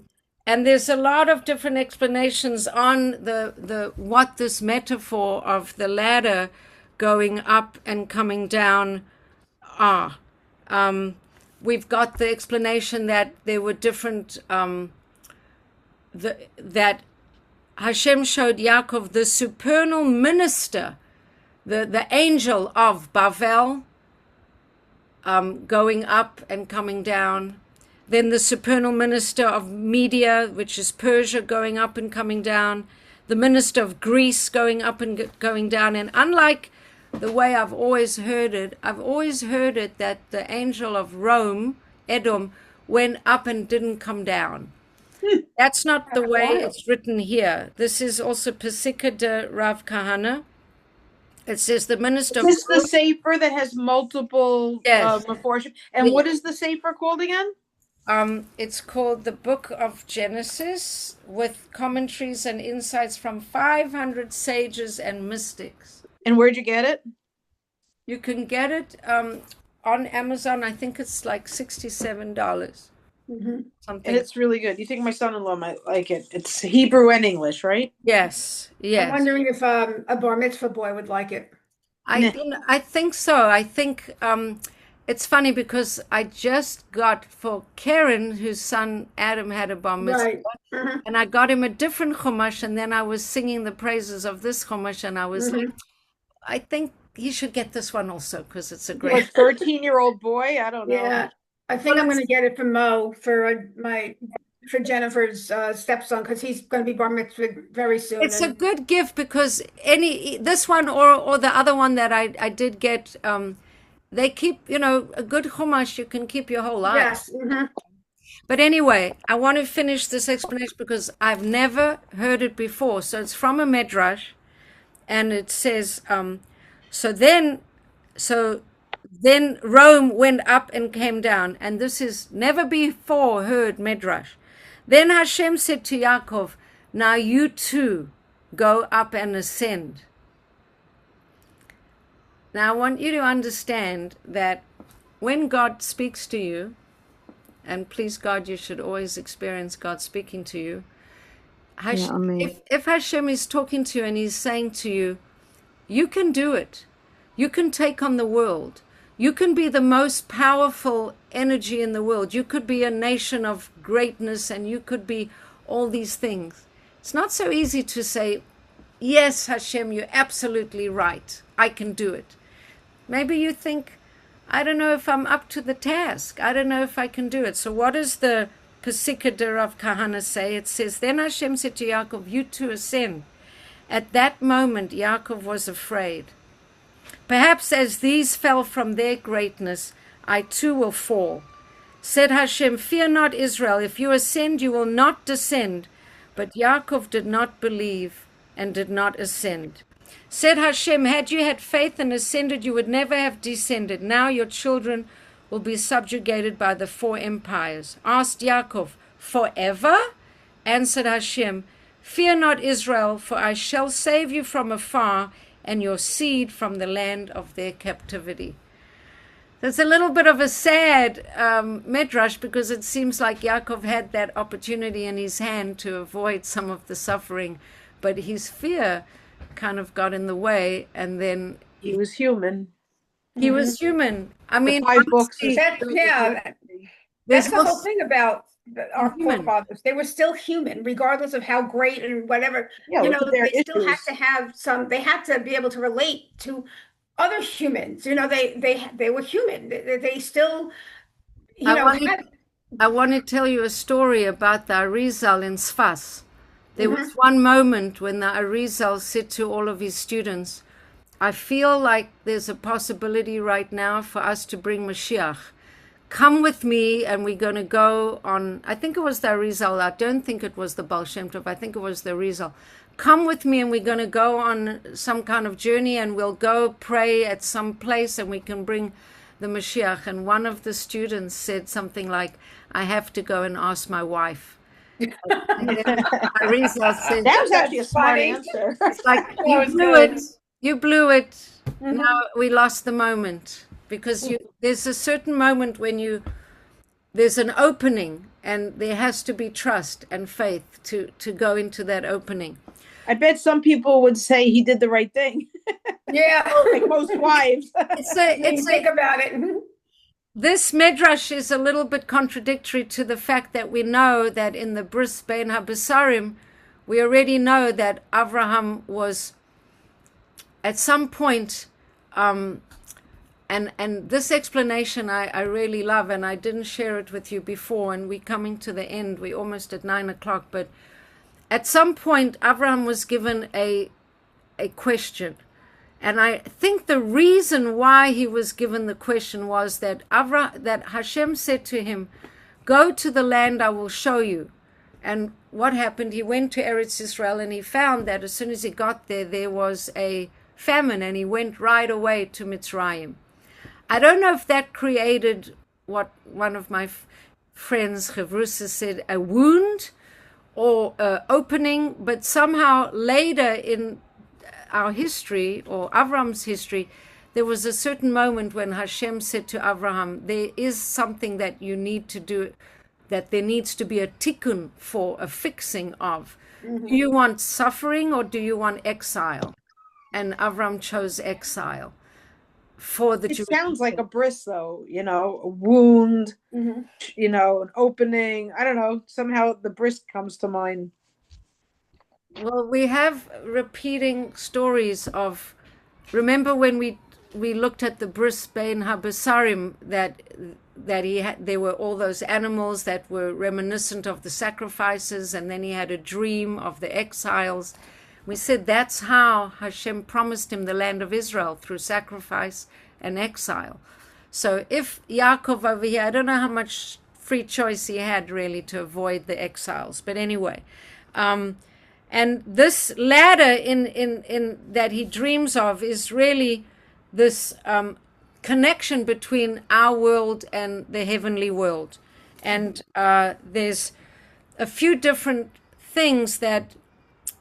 And there's a lot of different explanations on the what this metaphor of the ladder going up and coming down are. We've got the explanation that there were different that Hashem showed Yaakov the supernal minister, the angel of Bavel, going up and coming down. Then the supernal minister of Media, which is Persia, going up and coming down. The minister of Greece going up and going down. And unlike the way I've always heard it that the angel of Rome, Edom, went up and didn't come down. That's not the way it's written here. This is also Pesika de Rav Kahana. It says the minister of... Is this the Sefer that has multiple Yes. Meforshim? And what is the Sefer called again? It's called the Book of Genesis, with commentaries and insights from 500 sages and mystics. And where'd you get it? You can get it on Amazon. I think it's like $67. Something. And it's really good. You think my son-in-law might like it? It's Hebrew and English, right? Yes. I'm wondering if a bar mitzvah boy would like it. I think so. I think it's funny because I just got for Karen, whose son Adam had a bar mitzvah, Right. and I got him a different chumash, and then I was singing the praises of this chumash, and I was like, I think he should get this one also because it's a great... Like 13-year-old boy? I don't know. Yeah, I think I'm going to get it from Mo for Jennifer's stepson, because he's going to be bar mitzvah very soon. It's a good gift because this one or the other one that I did get, they keep, a good chumash you can keep your whole life. Yes. But anyway, I want to finish this explanation because I've never heard it before. So it's from a medrash, and it says, so then Rome went up and came down, and this is never before heard medrash. Then Hashem said to Yakov, now you too go up and ascend. Now I want you to understand that when God speaks to you, and please God, you should always experience God speaking to you. If Hashem is talking to you and he's saying to you, you can do it. You can take on the world. You can be the most powerful energy in the world. You could be a nation of greatness, and you could be all these things. It's not so easy to say, yes, Hashem, you're absolutely right. I can do it. Maybe you think, I don't know if I'm up to the task. I don't know if I can do it. So what does the Pesika de Rav Kahana say? It says, then Hashem said to Yaakov, you too ascend. At that moment, Yaakov was afraid. Perhaps as these fell from their greatness, I too will fall. Said Hashem, fear not, Israel. If you ascend, you will not descend. But Yaakov did not believe and did not ascend. Said Hashem, had you had faith and ascended, you would never have descended. Now your children will be subjugated by the 4 empires. Asked Yaakov, forever? Answered Hashem, fear not, Israel, for I shall save you from afar, and your seed from the land of their captivity. There's a little bit of a sad medrash, because it seems like Yaakov had that opportunity in his hand to avoid some of the suffering, but his fear kind of got in the way, and then he was human. He was human. I mean, 5 books. That's the whole thing about our forefathers. They were still human, regardless of how great and whatever. Yeah, they still had to have some. They had to be able to relate to other humans. They were human. They still, I want to tell you a story about the Arizal in Sfas. There was one moment when the Arizal said to all of his students, I feel like there's a possibility right now for us to bring Mashiach. Come with me, and we're going to go on, I think it was the Arizal, I don't think it was the Baal Shem Tov, I think it was the Arizal. Come with me, and we're going to go on some kind of journey, and we'll go pray at some place, and we can bring the Mashiach. And one of the students said something like, I have to go and ask my wife. Arizal said, that was actually a smart answer. It's like, you blew it. Now we lost the moment, because there's a certain moment when you there's an opening, and there has to be trust and faith to go into that opening. I bet some people would say he did the right thing, Yeah. like most wives. Think about it. This medrash is a little bit contradictory to the fact that we know that in the Bris Bein HaBesarim, we already know that Avraham was at some point, and this explanation I really love, and I didn't share it with you before, and we're coming to the end. We're almost at 9 o'clock, but at some point, Avraham was given a question. And I think the reason why he was given the question was that Hashem said to him, go to the land I will show you. And what happened? He went to Eretz Israel, and he found that as soon as he got there, there was a famine, and he went right away to Mitzrayim. I don't know if that created what one of my friends, Chevrusa, said, a wound or opening, but somehow later in our history, or Avram's history, there was a certain moment when Hashem said to Avraham, there is something that you need to do, that there needs to be a tikkun for, a fixing of. Mm-hmm. Do you want suffering or do you want exile? And Avram chose exile. For the It sounds like a bris, though, a wound, mm-hmm. An opening. I don't know. Somehow the bris comes to mind. Well, we have repeating stories of, remember when we looked at the Bris Bein HaBesarim, that there were all those animals that were reminiscent of the sacrifices, and then he had a dream of the exiles. We said that's how Hashem promised him the land of Israel, through sacrifice and exile. So if Yakov over here, I don't know how much free choice he had really to avoid the exiles, but anyway, and this ladder in that he dreams of is really this connection between our world and the heavenly world. And there's a few different things that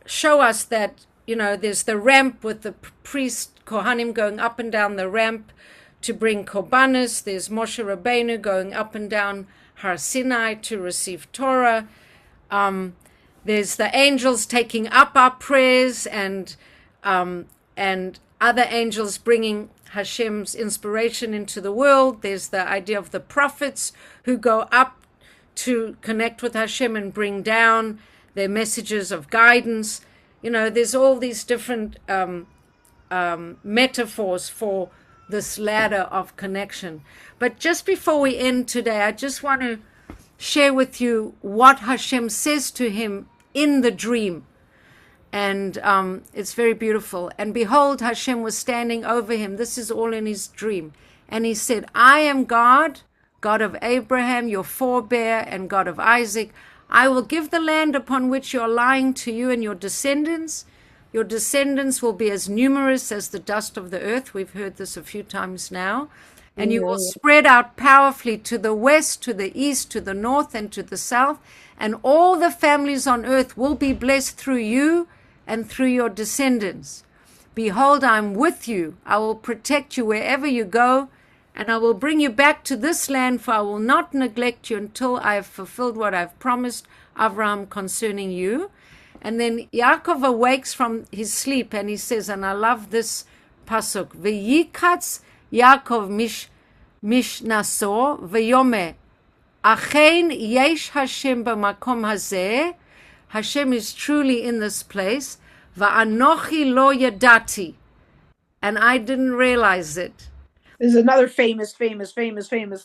show us that, there's the ramp with the priest Kohanim going up and down the ramp to bring korbanos. There's Moshe Rabbeinu going up and down Har Sinai to receive Torah. There's the angels taking up our prayers, and other angels bringing Hashem's inspiration into the world. There's the idea of the prophets who go up to connect with Hashem and bring down their messages of guidance. There's all these different metaphors for this ladder of connection. But just before we end today, I just want to share with you what Hashem says to him in the dream. And it's very beautiful. And behold, Hashem was standing over him. This is all in his dream. And he said, I am God, God of Abraham, your forebear, and God of Isaac. I will give the land upon which you are lying to you and your descendants. Your descendants will be as numerous as the dust of the earth. We've heard this a few times now. And you will spread out powerfully to the west, to the east, to the north, and to the south. And all the families on earth will be blessed through you and through your descendants. Behold, I am with you. I will protect you wherever you go, and I will bring you back to this land, for I will not neglect you until I have fulfilled what I have promised Avraham concerning you. And then Yaakov awakes from his sleep, and he says, and I love this pasuk, V'yikatz Yaakov mishnaso v'yomeh achein yesh Hashem b'makom hazeh. Hashem is truly in this place. Va'anochi lo yadati, and I didn't realize it. There's another famous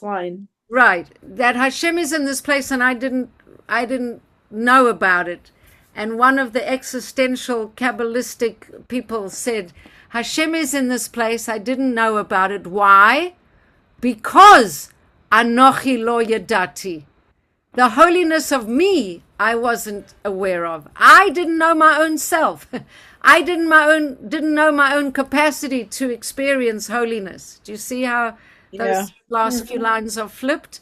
line. Right, that Hashem is in this place, and I didn't know about it. And one of the existential Kabbalistic people said, Hashem is in this place, I didn't know about it. Why? Because Anochi lo yadati. The holiness of me, I wasn't aware of. I didn't know my own self. I didn't know my own capacity to experience holiness. Do you see how those last few lines are flipped?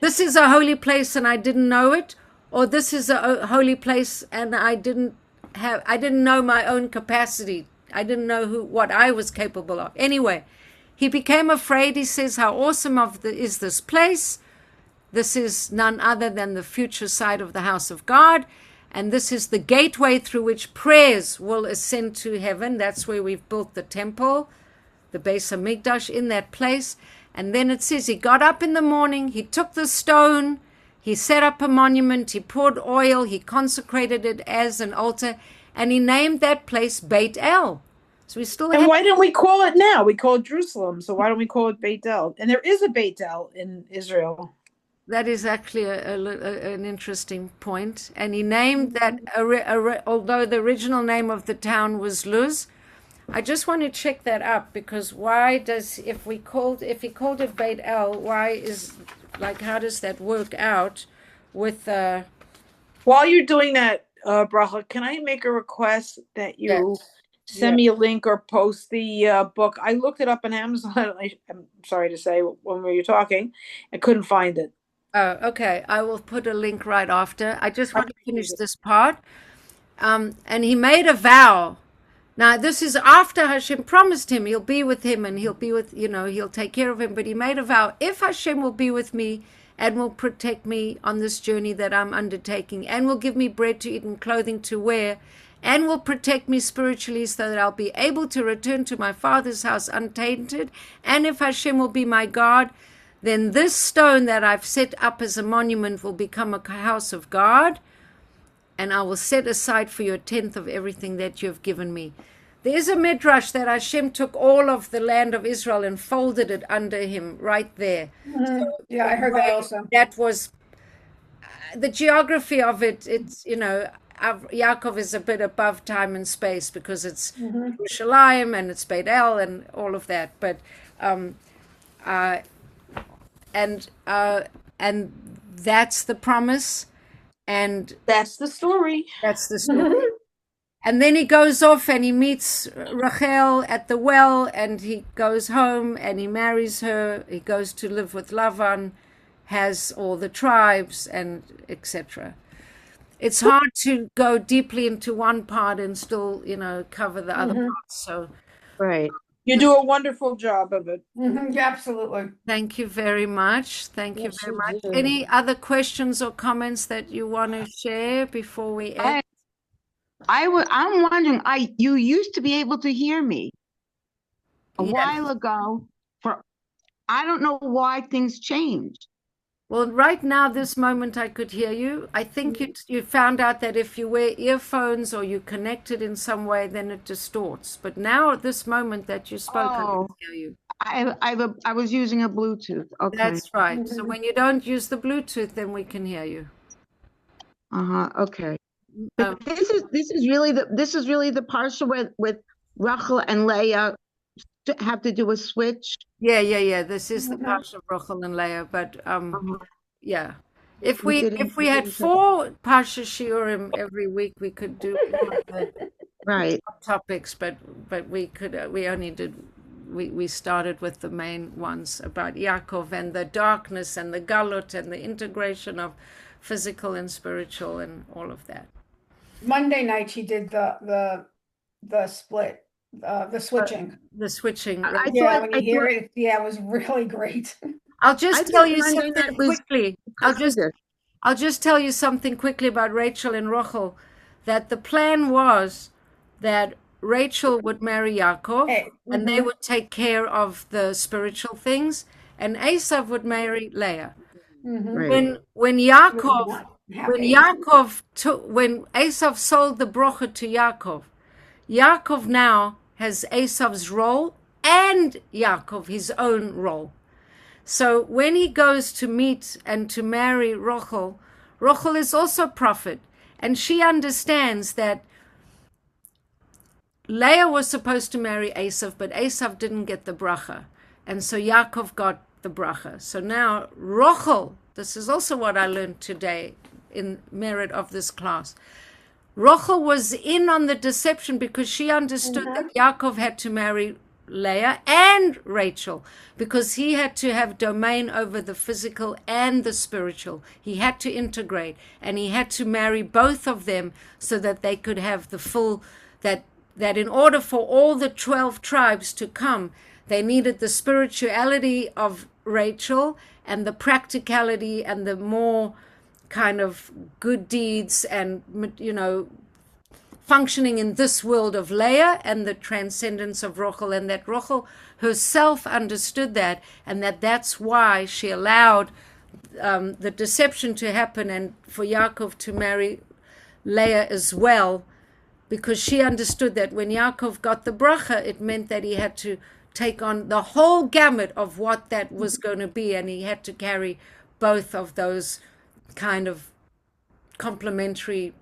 This is a holy place and I didn't know it, or this is a holy place and I didn't know my own capacity. I didn't know what I was capable of. Anyway, he became afraid. He says, how awesome is this place. This is none other than the future side of the house of God. And this is the gateway through which prayers will ascend to heaven. That's where we've built the temple, the Beis Hamikdash, in that place. And then it says he got up in the morning, he took the stone, he set up a monument, he poured oil, he consecrated it as an altar, and he named that place Beit El. So we still And have... why don't we call it now? We call it Jerusalem. So why don't we call it Beit El? And there is a Beit El in Israel. That is actually an interesting point. And he named that, although the original name of the town was Luz. I just want to check that up, because why does, if he called it Beit El, why is, like, how does that work out with... While you're doing that, Bracha, can I make a request that you send me a link or post the book? I looked it up on Amazon. I'm sorry to say, when we were talking, I couldn't find it. Oh, okay. I will put a link right after. I just want to finish this part. And he made a vow. Now, this is after Hashem promised him he'll be with him and he'll be with, he'll take care of him. But he made a vow, if Hashem will be with me and will protect me on this journey that I'm undertaking, and will give me bread to eat and clothing to wear, and will protect me spiritually so that I'll be able to return to my father's house untainted, and if Hashem will be my God, then this stone that I've set up as a monument will become a house of God, and I will set aside for you a tenth of everything that you have given me. There is a midrash that Hashem took all of the land of Israel and folded it under him right there. Mm-hmm. Yeah, I heard that also. That was the geography of it. It's, Yakov is a bit above time and space, because it's Yerushalayim and it's Beit El and all of that. But and that's the promise, and that's the story. That's the story. And then he goes off and he meets Rachel at the well, and he goes home and he marries her. He goes to live with Lavan, has all the tribes, and etc. It's hard to go deeply into one part and still, cover the other parts. So, Right. You do a wonderful job of it. Yeah, absolutely. Thank you very much. Thank you Yes, very you much. do. Any other questions or comments that you want to share before we end? I'm wondering, you used to be able to hear me a while ago. I don't know why things changed. Well, right now, this moment, I could hear you. I think you found out that if you wear earphones or you connect it in some way, then it distorts. But now, at this moment that you spoke, I can hear you. I was using a Bluetooth. Okay. That's right. So when you don't use the Bluetooth, then we can hear you. Okay. But this is really the parsha with Rachel and Leah have to do a switch. Yeah. This is the parsha of Rachel and Leah, but yeah. If we had 4 parsha shiurim every week, we could do right topics, but we started with the main ones about Yakov and the darkness and the galut and the integration of physical and spiritual and all of that. Monday night she did the split, the switching. The switching. When you hear it, it was really great. I'll just tell you something quickly. I'll just tell you something quickly about Rachel and Rachel, that the plan was that Rachel would marry Yakov, and they would take care of the spiritual things, and Esav would marry Leah. When Esav sold the brocha to Yaakov now has Esav's role and Yaakov his own role. So when he goes to meet and to marry Rachel is also prophet, and she understands that Leah was supposed to marry Esav, but Esav didn't get the bracha, and so Yaakov got the bracha. So now Rachel, this is also what I learned today in merit of this class. Rachel was in on the deception because she understood that Yaakov had to marry Leah and Rachel, because he had to have domain over the physical and the spiritual. He had to integrate, and he had to marry both of them so that they could have the full, that in order for all the 12 tribes to come, they needed the spirituality of Rachel, and the practicality and the more kind of good deeds and, functioning in this world of Leah, and the transcendence of Rachel, and that Rachel herself understood that, and that's why she allowed the deception to happen and for Yakov to marry Leah as well, because she understood that when Yakov got the bracha, it meant that he had to take on the whole gamut of what that was going to be, and he had to carry both of those kind of complementary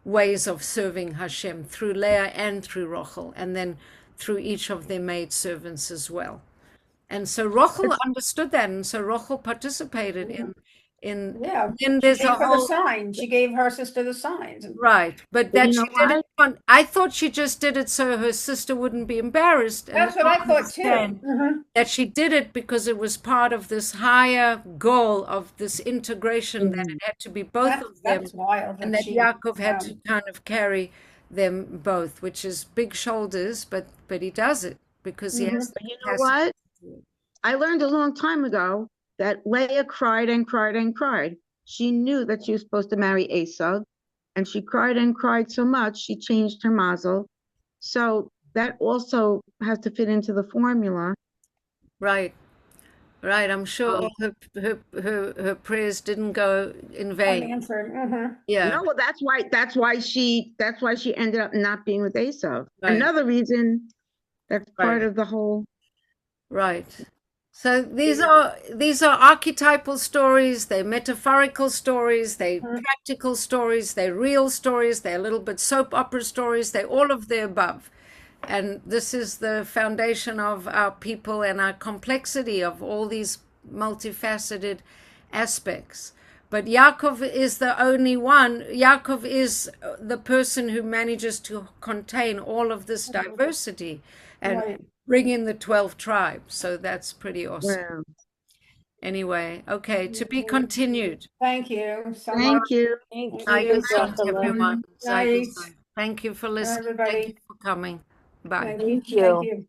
ways of serving Hashem through Leah and through Rachel, and then through each of their maidservants as well. And so Rachel understood that, and so Rachel participated in. Yeah, then she there's gave a her the whole sign. She gave her sister the signs. right, but But that you she know did what? it I thought she just did it so her sister wouldn't be embarrassed, and That's what I thought too. understand that she did it because it was part of this higher goal of this integration, that it had to be both of them, That's wild. and that that she, Yaakov had yeah. to kind of carry them both, which is big shoulders, but he does it because he has the But you know capacity what? to do it. I learned a long time ago that Leah cried and cried and cried. She knew that she was supposed to marry Esav, and she cried and cried so much she changed her mazel. So that also has to fit into the formula. Right, right. I'm sure all her prayers didn't go in vain. Unanswered. Yeah, No, well, that's why she ended up not being with Esav. Right. Another reason that's part Right. of the whole. right. So these are archetypal stories, they're metaphorical stories, they're practical stories, they're real stories, they're a little bit soap opera stories, they're all of the above. And this is the foundation of our people and our complexity of all these multifaceted aspects. But Yaakov is the only one. Yaakov is the person who manages to contain all of this diversity and Right. bring in the 12 tribes. So that's pretty awesome. Well, Anyway, okay, to be continued. Thank you so much. thank you. Thank Night, you, night, Dr. Love. everyone. Night. Thank you for listening. everybody. Thank you for coming. Bye. Thank Thank you. Thank you. you.